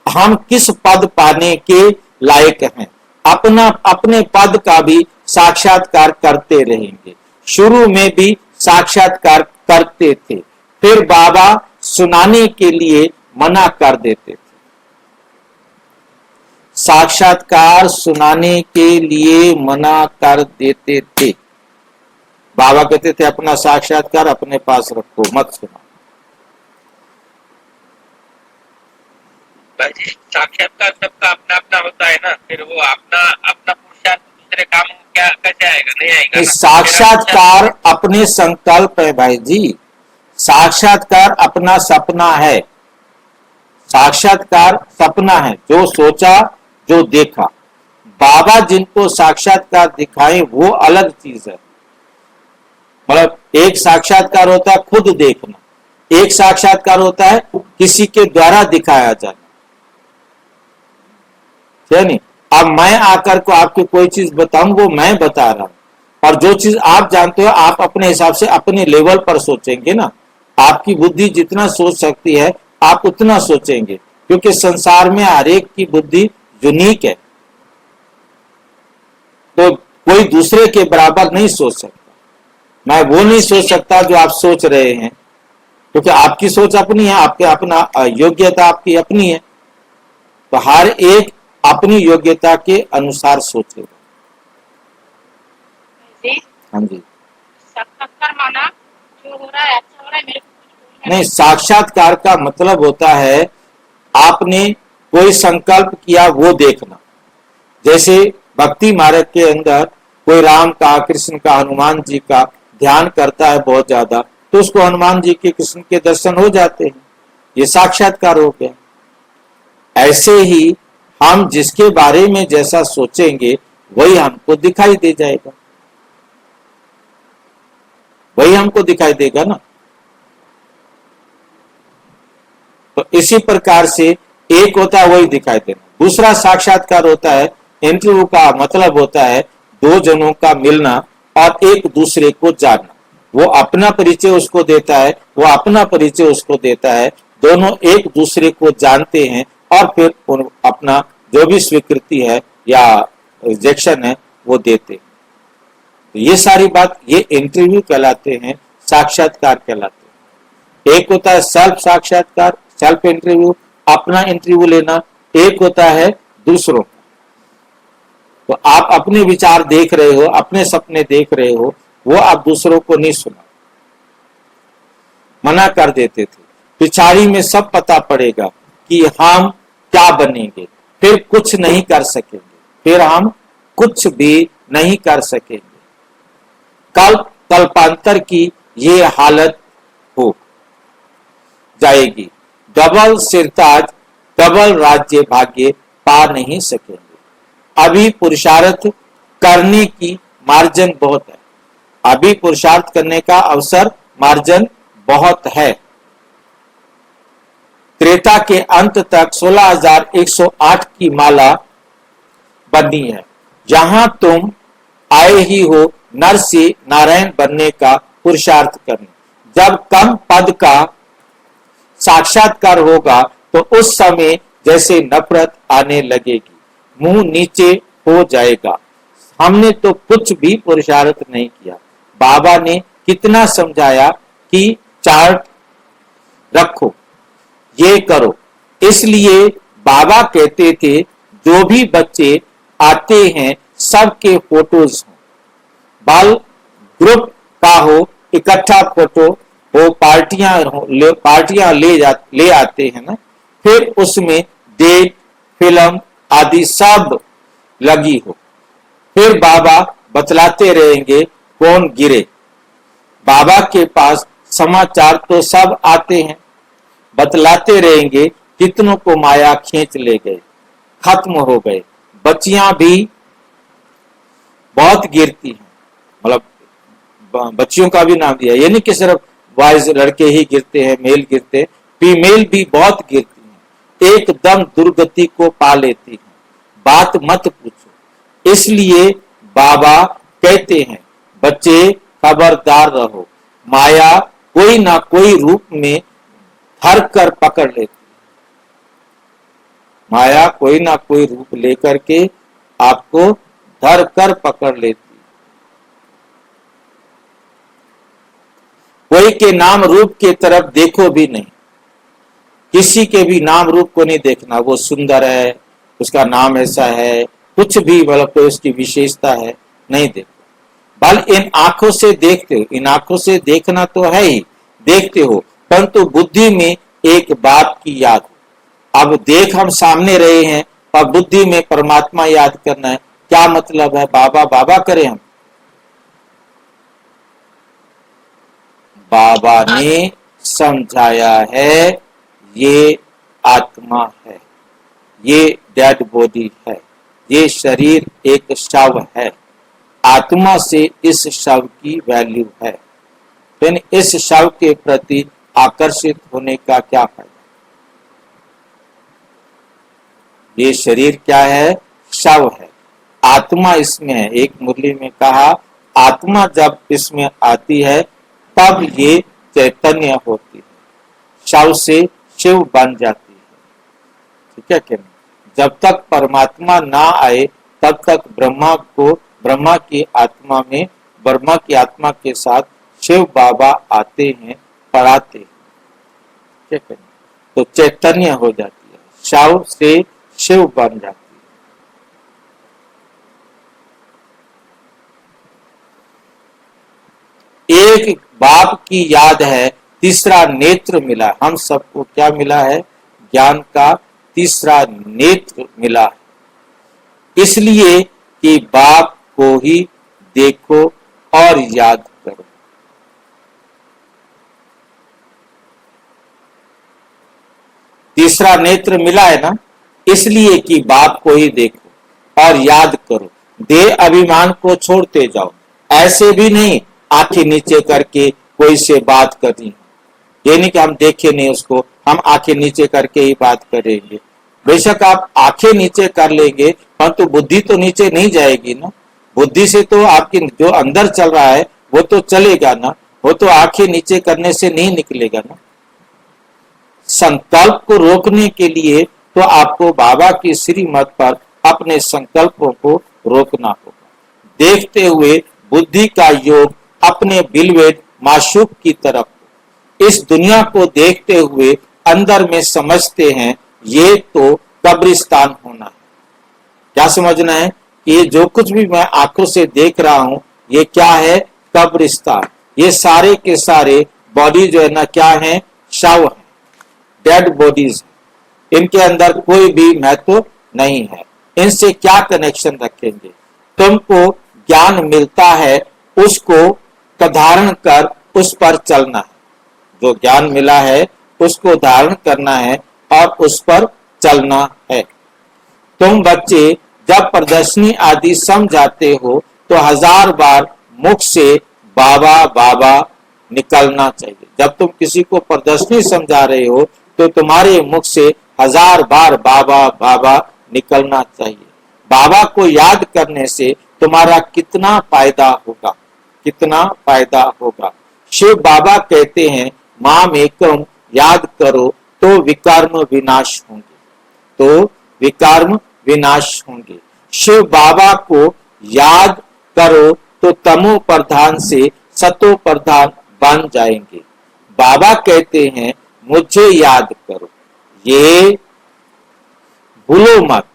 [SPEAKER 1] हम किस पद पाने के लायक हैं, अपने पद का भी साक्षात्कार करते रहेंगे। शुरू में भी साक्षात्कार करते थे, फिर बाबा सुनाने के लिए मना कर देते थे। साक्षात्कार सुनाने के लिए मना कर देते थे। बाबा कहते थे अपना साक्षात्कार अपने पास रखो, मत सुना।
[SPEAKER 4] भाई साक्षात्कार सबका अपना अपना होता है ना, फिर वो अपना अपना पुरुषार्थ दूसरे काम में क्या कैसे आएगा, नहीं आएगा ना।
[SPEAKER 1] साक्षात्कार अपने संकल्प है भाई जी, साक्षात्कार अपना सपना है। साक्षात्कार सपना है, जो सोचा जो देखा। बाबा जिनको साक्षात्कार दिखाए वो अलग चीज है। मतलब एक साक्षात्कार होता है खुद देखना, एक साक्षात्कार होता है किसी के द्वारा दिखाया जाना, है नहीं। अब मैं आकर को आपको कोई चीज बताऊं वो मैं बता रहा हूं, और जो चीज आप जानते हो आप अपने हिसाब से अपने लेवल पर सोचेंगे ना। आपकी बुद्धि जितना सोच सकती है आप उतना सोचेंगे, क्योंकि संसार में हर एक की बुद्धि यूनिक है, तो कोई दूसरे के बराबर नहीं सोच सकता। मैं वो नहीं सोच सकता जो आप सोच रहे हैं, क्योंकि आपकी सोच अपनी है, आपके अपना योग्यता आपकी अपनी है, तो हर एक अपनी योग्यता के अनुसार सोचेगा। हाँ जी।
[SPEAKER 2] साक्षात्कार माना जो हो रहा है अच्छा हो रहा है, मेरे को कुछ बोलना
[SPEAKER 1] नहीं, साक्षात्कार का मतलब होता है आपने कोई संकल्प किया वो देखना। जैसे भक्ति मार्ग के अंदर कोई राम का, कृष्ण का, हनुमान जी का ध्यान करता है बहुत ज्यादा, तो उसको हनुमान जी के, कृष्ण के दर्शन हो जाते हैं, ये साक्षात्कार हो गया। ऐसे ही हम जिसके बारे में जैसा सोचेंगे वही हमको दिखाई दे जाएगा, वही हमको दिखाई देगा ना। तो इसी प्रकार से एक होता है वही दिखाई देना, दूसरा साक्षात्कार होता है, इंटरव्यू का मतलब होता है दो जनों का मिलना और एक दूसरे को जानना। वो अपना परिचय उसको देता है, वो अपना परिचय उसको देता है, दोनों एक दूसरे को जानते हैं और फिर अपना जो भी स्वीकृति है या रिजेक्शन है वो देते हैं। तो ये सारी बात, ये इंटरव्यू कहलाते हैं, साक्षात्कार कहलाते हैं। एक होता है सेल्फ साक्षात्कार, सेल्फ इंटरव्यू, अपना इंटरव्यू लेना। एक होता है दूसरों का। तो आप अपने विचार देख रहे हो, अपने सपने देख रहे हो, वो आप दूसरों को नहीं सुना, मना कर देते थे। पिछाड़ी में सब पता पड़ेगा कि हम क्या बनेंगे, फिर कुछ नहीं कर सकेंगे, फिर हम कुछ भी नहीं कर सकेंगे। कल्पांतर की ये हालत हो जाएगी। डबल सिरताज, डबल राज्य भाग्य पा नहीं सकेंगे। अभी पुरुषार्थ करने की मार्जिन बहुत है, अभी पुरुषार्थ करने का अवसर मार्जिन बहुत है। त्रेता के अंत तक 16,108 की माला बननी है। यहां तुम आए ही हो नर से नारायण बनने का पुरुषार्थ करने। जब कम पद का साक्षात्कार होगा तो उस समय जैसे नफरत आने लगेगी, मुंह नीचे हो जाएगा। हमने तो कुछ भी पुरुषार्थ नहीं किया। बाबा ने कितना समझाया कि चार्ट रखो, ये करो। इसलिए बाबा कहते थे जो भी बच्चे आते हैं सबके फोटोज हो, बाल ग्रुप का हो, इकट्ठा फोटो हो, पार्टियां ले आते हैं ना, फिर उसमें डेट, फिल्म आदि सब लगी हो। फिर बाबा बतलाते रहेंगे कौन गिरे। बाबा के पास समाचार तो सब आते हैं, बतलाते रहेंगे कितनों को माया खींच ले गए, खत्म हो गए। बच्चियां भी बहुत गिरती हैं, मतलब बच्चियों का भी नाम दिया, ये नहीं कि सिर्फ बॉयज लड़के ही गिरते हैं, मेल गिरते हैं, फीमेल भी बहुत गिरती हैं, एकदम दुर्गति को पा लेती हैं, बात मत पूछो। इसलिए बाबा कहते हैं बच्चे खबरदार रहो, माया कोई ना कोई रूप में धर कर पकड़ लेती माया कोई ना कोई रूप लेकर के आपको धर कर पकड़ लेती। कोई के नाम रूप की तरफ देखो भी नहीं, किसी के भी नाम रूप को नहीं देखना, वो सुंदर है, उसका नाम ऐसा है, कुछ भी मतलब कोई उसकी विशेषता है, नहीं देखो। बल इन आंखों से देखते हो, इन आंखों से देखना तो है ही, देखते हो, परंतु बुद्धि में एक बात की याद हो। अब देख हम सामने रहे हैं और बुद्धि में परमात्मा याद करना है, क्या मतलब है बाबा बाबा करें हम? बाबा ने समझाया है ये आत्मा है, ये डेड बॉडी है, ये शरीर एक शव है, आत्मा से इस शव की वैल्यू है, फिर इस शव के प्रति आकर्षित होने का क्या फायदा? ये शरीर क्या है? शव है, आत्मा इसमें है। एक मुरली में कहा आत्मा जब इसमें आती है तब ये चैतन्य होती है, शव से शिव बन जाती है। ठीक है कि नहीं? जब तक परमात्मा ना आए तब तक ब्रह्मा की आत्मा में, ब्रह्मा की आत्मा के साथ शिव बाबा आते हैं, पढ़ाते हैं। ठीक है, तो चैतन्य हो जाती है, शव से शिव बन जाती है। एक बाप की याद है, तीसरा नेत्र मिला। हम सबको क्या मिला है? ज्ञान का तीसरा नेत्र मिला है, इसलिए कि बाप को ही देखो और याद करो। तीसरा नेत्र मिला है ना, इसलिए कि बाप को ही देखो और याद करो। देह अभिमान को छोड़ते जाओ, ऐसे भी नहीं आंखें नीचे करके कोई से बात करनी, ये नहीं कि हम देखे नहीं उसको, हम आंखें नीचे करके ही बात करेंगे। बेशक आप आंखें नीचे कर लेंगे, परंतु बुद्धि तो नीचे नहीं जाएगी ना। बुद्धि से तो आपकी जो अंदर चल रहा है वो तो चलेगा ना, वो तो आंखें नीचे करने से नहीं निकलेगा ना। संकल्प को रोकने के लिए तो आपको बाबा की श्रीमत पर अपने संकल्पों को रोकना होगा। देखते हुए बुद्धि का योग अपने बिलवेद माशूक की तरफ। इस दुनिया को देखते हुए अंदर में समझते हैं ये तो कब्रिस्तान होना है। क्या समझना है? ये जो कुछ भी मैं आंखों से देख रहा हूं ये क्या है? कब्रिस्तान। ये सारे के सारे बॉडी जो है ना क्या है? शव है, डेड बॉडीज। इनके अंदर कोई भी महत्व नहीं है। इनसे क्या कनेक्शन रखेंगे? तुमको ज्ञान मिलता है, उसको धारण कर उस पर चलना है। जो ज्ञान मिला है उसको धारण करना है और उस पर चलना है। तुम बच्चे जब प्रदर्शनी आदि समझाते हो तो 1000 बार मुख से बाबा बाबा निकलना चाहिए। जब तुम किसी को प्रदर्शनी समझा रहे हो तो तुम्हारे मुख से 1000 बार बाबा बाबा निकलना चाहिए। बाबा को याद करने से तुम्हारा कितना फायदा होगा, कितना फायदा होगा। शिव बाबा कहते हैं माम एकम याद करो तो विकर्म विनाश होंगे, तो विकर्म विनाश होंगे। शिव बाबा को याद करो तो तमो प्रधान से सतो प्रधान बन जाएंगे। बाबा कहते हैं मुझे याद करो, ये भूलो मत।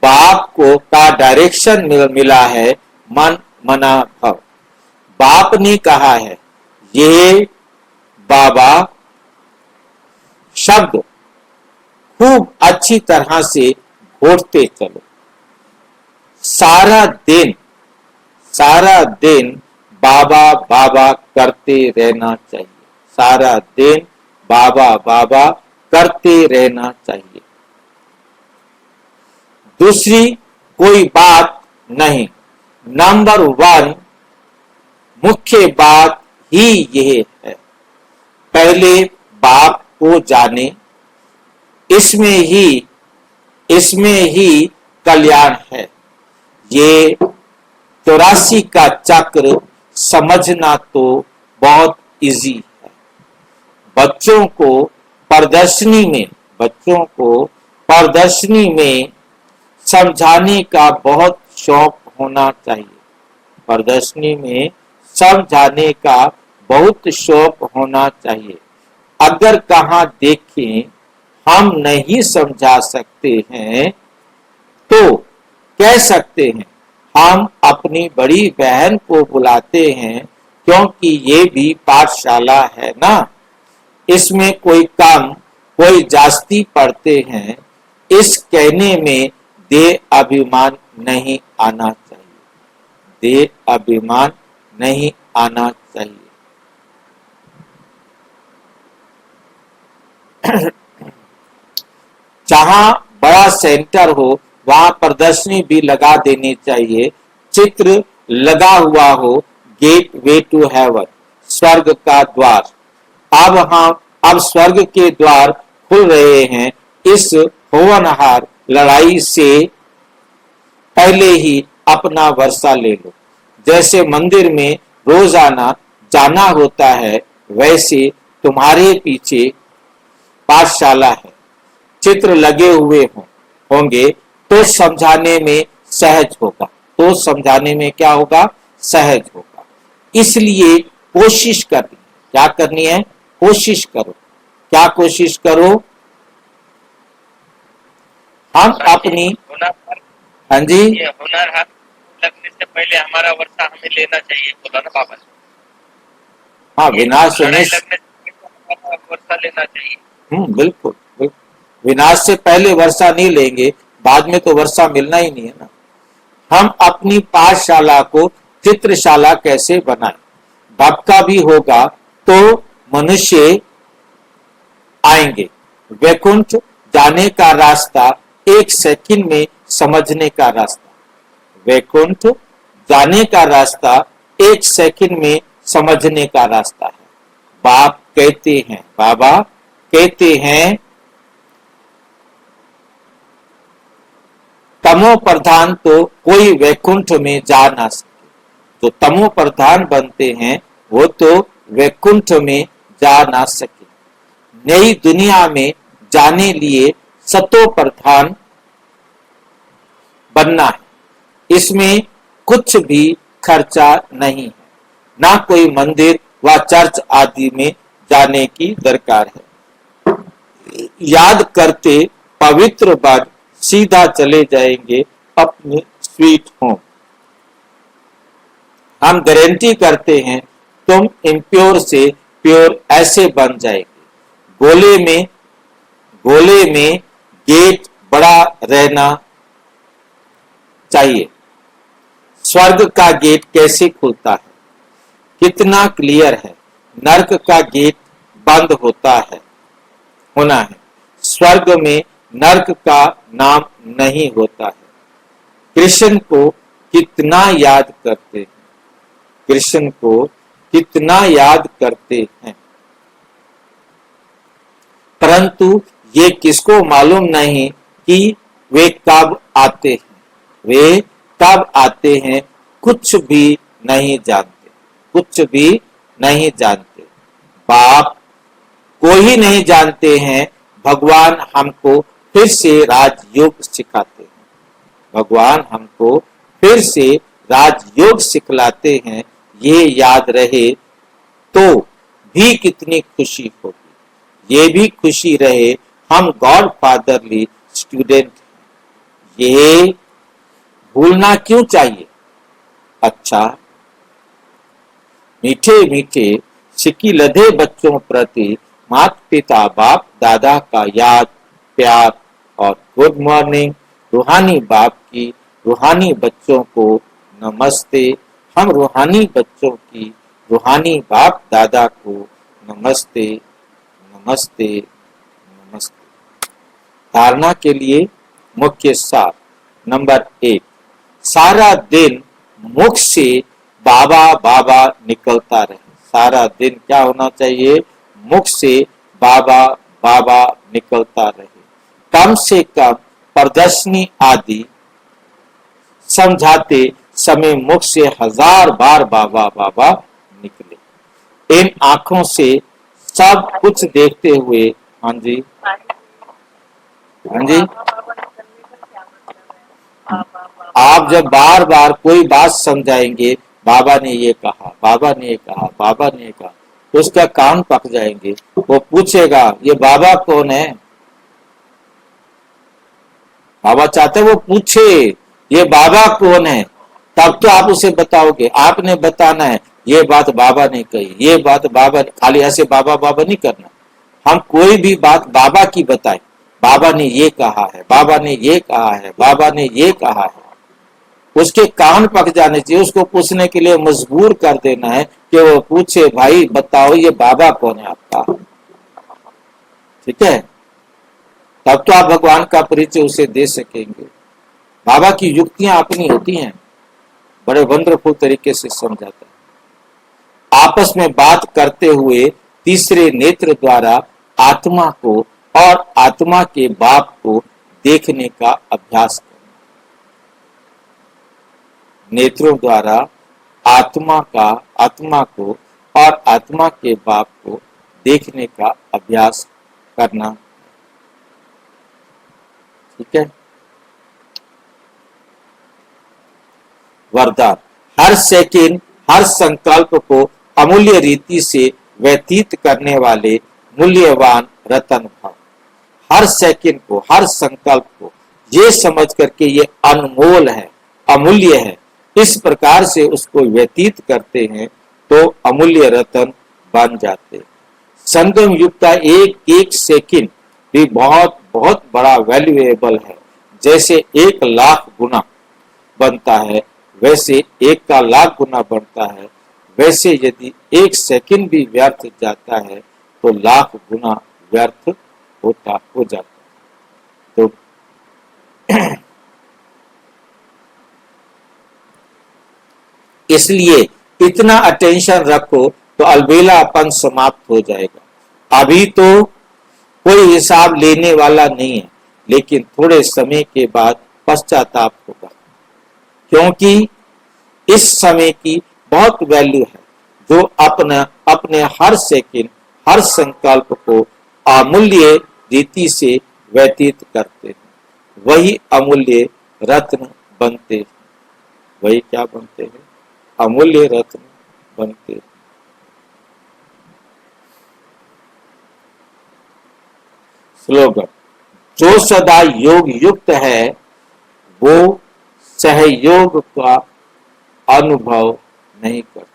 [SPEAKER 1] बाप को का डायरेक्शन मिला है मन मना भव। बाप ने कहा है ये बाबा शब्द खूब अच्छी तरह से घोटते चलो। सारा दिन बाबा बाबा करते रहना चाहिए। सारा दिन बाबा बाबा करते रहना चाहिए। दूसरी कोई बात नहीं। नंबर 1 मुख्य बात ही यह है, पहले बाप को जाने, इसमें ही कल्याण है। ये 84 का चक्र समझना तो बहुत इजी है। बच्चों को प्रदर्शनी में, बच्चों को प्रदर्शनी में समझाने का बहुत शौक होना चाहिए। प्रदर्शनी में समझाने का बहुत शौक होना चाहिए। अगर कहाँ देखें हम नहीं समझा सकते हैं तो कह सकते हैं हम अपनी बड़ी बहन को बुलाते हैं क्योंकि ये भी पाठशाला है ना, इसमें कोई कम कोई जास्ती पढ़ते हैं। इस कहने में दे अभिमान नहीं आना चाहिए, दे अभिमान नहीं आना चाहिए। जहां बड़ा सेंटर हो वहां प्रदर्शनी भी लगा देनी चाहिए। चित्र लगा हुआ हो, गेट वे टू हेवन, स्वर्ग का द्वार। अब स्वर्ग के द्वार खुल रहे हैं। इस होनहार लड़ाई से पहले ही अपना वर्षा ले लो। जैसे मंदिर में रोजाना जाना होता है वैसे तुम्हारे पीछे पाठशाला है। चित्र लगे हुए होंगे तो समझाने में सहज होगा, तो समझाने में क्या होगा, सहज होगा। इसलिए कोशिश करनी, क्या करनी है, कोशिश करो। क्या कोशिश करो, हम अपनी, हाँ जी,
[SPEAKER 4] ये हुनर हाथ लगने से पहले हमारा वर्षा हमें लेना चाहिए, बोला ना बाबा ने।
[SPEAKER 1] हाँ, विनाश होने
[SPEAKER 4] लड़ाई लगने से पहले हमारा वर्षा लेना चाहिए।
[SPEAKER 1] बिल्कुल बिल्कुल। विनाश से पहले वर्षा नहीं लेंगे, बाद में तो वर्षा मिलना ही नहीं है ना। हम अपनी पाठशाला को चित्रशाला कैसे बनाएं? भक्का भी होगा तो मनुष्य आएंगे। वैकुंठ जाने का रास्ता एक सेकंड में समझने का रास्ता, वैकुंठ जाने का रास्ता एक सेकंड में समझने का रास्ता है। बाप कहते हैं, बाबा कहते हैं तमो प्रधान तो कोई वैकुंठ में जा ना सके। तो तमो प्रधान बनते हैं वो तो वैकुंठ में जा ना सके। नई दुनिया में जाने लिए सतो प्रधान बनना है। इसमें कुछ भी खर्चा नहीं है, ना कोई मंदिर व चर्च आदि में जाने की दरकार है। याद करते पवित्र बन सीधा चले जाएंगे अपने स्वीट होम। हम गारंटी करते हैं तुम इम्प्योर से प्योर ऐसे बन जाएंगे। गोले में गेट बड़ा रहना चाहिए। स्वर्ग का गेट कैसे खुलता है, कितना क्लियर है। नरक का गेट बंद होना है। स्वर्ग में नरक का नाम नहीं होता है। कृष्ण को कितना याद करते हैं, कृष्ण को कितना याद करते हैं, परंतु ये किसको मालूम नहीं कि वे कब आते हैं, वे कब आते हैं कुछ भी नहीं जानते, कुछ भी नहीं जानते। बाप को ही नहीं जानते हैं। भगवान हमको फिर से राजयोग सिखाते हैं, भगवान हमको फिर से राजयोग सिखलाते हैं। ये याद रहे तो भी कितनी खुशी होगी। ये भी खुशी रहे हम गॉड फादरली स्टूडेंट, ये भूलना क्यों चाहिए। अच्छा, मीठे मीठे सिक्की लधे बच्चों प्रति माता पिता बाप दादा का याद प्यार और गुड मॉर्निंग। रूहानी बाप की रूहानी बच्चों को नमस्ते। हम रूहानी बच्चों की रूहानी बाप दादा को नमस्ते नमस्ते नमस्ते। धारणा के लिए मुख्य सार नंबर 1, सारा दिन मुख से बाबा बाबा निकलता रहे। सारा दिन क्या होना चाहिए, मुख से बाबा बाबा निकलता रहे। कम से कम प्रदर्शनी आदि समझाते समय मुख से 1000 बार बाबा बाबा निकले। इन आंखों से सब कुछ देखते हुए, हाँ जी, हाँ जी,
[SPEAKER 2] बाबा बाबा करने का क्या मतलब है? बाबा बाबा
[SPEAKER 1] आप जब बार बार कोई बात समझाएंगे, बाबा ने ये कहा, बाबा ने ये कहा, बाबा ने ये कहा, तो उसका कान पक जाएंगे। वो पूछेगा ये बाबा कौन है। बाबा चाहते वो पूछे ये बाबा कौन है, तब तो आप उसे बताओगे। आपने बताना है ये बात बाबा ने कही, ये बात बाबा ने, खाली ऐसे बाबा बाबा नहीं करना। हम कोई भी बात बाबा की बताएं, बाबा ने ये कहा है, बाबा ने ये कहा है, बाबा ने ये कहा है, उसके कान पक जाने चाहिए। उसको पूछने के लिए मजबूर कर देना है कि वो पूछे भाई बताओ ये बाबा कौन है आपका। ठीक है, तब तो आप भगवान का परिचय उसे दे सकेंगे। बाबा की युक्तियां अपनी होती हैं, बड़े वंडरफुल तरीके से समझाता है। आपस में बात करते हुए तीसरे नेत्र द्वारा आत्मा को और आत्मा के बाप को देखने का अभ्यास करना। नेत्रों द्वारा आत्मा को और आत्मा के बाप को देखने का अभ्यास करना। ठीक है। वरदान, हर सेकंड हर संकल्प को अमूल्य रीति से व्यतीत करने वाले मूल्यवान रतन भव। हर सेकंड को, हर संकल्प को ये समझ करके ये अनमोल है, अमूल्य है, इस प्रकार से उसको व्यतीत करते हैं तो अमूल्य रतन बन जाते। संगम युग का एक एक सेकंड भी बहुत बहुत बड़ा वैल्यूएबल है। जैसे 1,00,000 गुना बनता है, वैसे 1 का लाख गुना बढ़ता है, वैसे यदि 1 सेकंड भी व्यर्थ जाता है तो लाख गुना व्यर्थ हो जाता है। तो इसलिए इतना अटेंशन रखो तो अलबेलापन समाप्त हो जाएगा। अभी तो कोई हिसाब लेने वाला नहीं है, लेकिन थोड़े समय के बाद पश्चाताप होगा, क्योंकि इस समय की बहुत वैल्यू है। जो अपने हर सेकंड हर संकल्प को अमूल्य रीति से व्यतीत करते हैं, वही अमूल्य रत्न बनते हैं। वही क्या बनते हैं? अमूल्य रत्न बनते हैं। स्लोगन, जो सदा योग युक्त है वो सहयोग का अनुभव नहीं करता।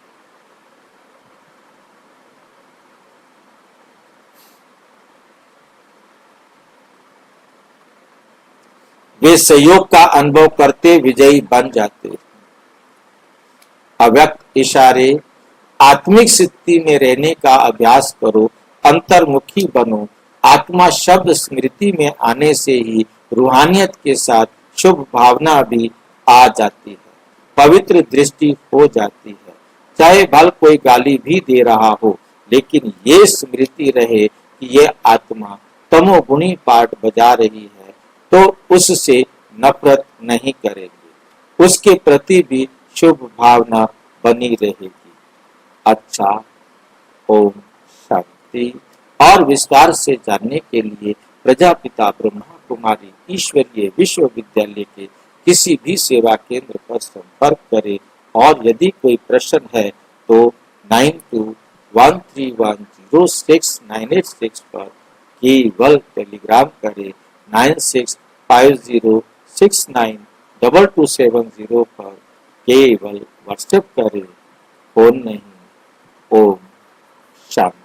[SPEAKER 1] वे सहयोग का अनुभव करते विजयी बन जाते। अव्यक्त इशारे, आत्मिक स्थिति में रहने का अभ्यास करो, अंतर्मुखी बनो। आत्मा शब्द स्मृति में आने से ही रूहानियत के साथ शुभ भावना भी आ जाती है, पवित्र दृष्टि हो जाती है। चाहे भल कोई गाली भी दे रहा हो, लेकिन ये स्मृति रहे कि ये आत्मा तमोगुणी पाठ बजा रही है, तो उससे नफरत नहीं करेगी, उसके प्रति भी शुभ भावना बनी रहेगी। अच्छा, ओम शांति। और विस्तार से जानने के लिए प्रजापिता ब्रह्मा कुमारी ईश्वरीय विश्वविद्यालय के किसी भी सेवा केंद्र पर संपर्क करें। और यदि कोई प्रश्न है तो 9213106986 पर केवल टेलीग्राम करें। 9650692270 पर केवल व्हाट्सएप करें, फोन नहीं। ओम शांति।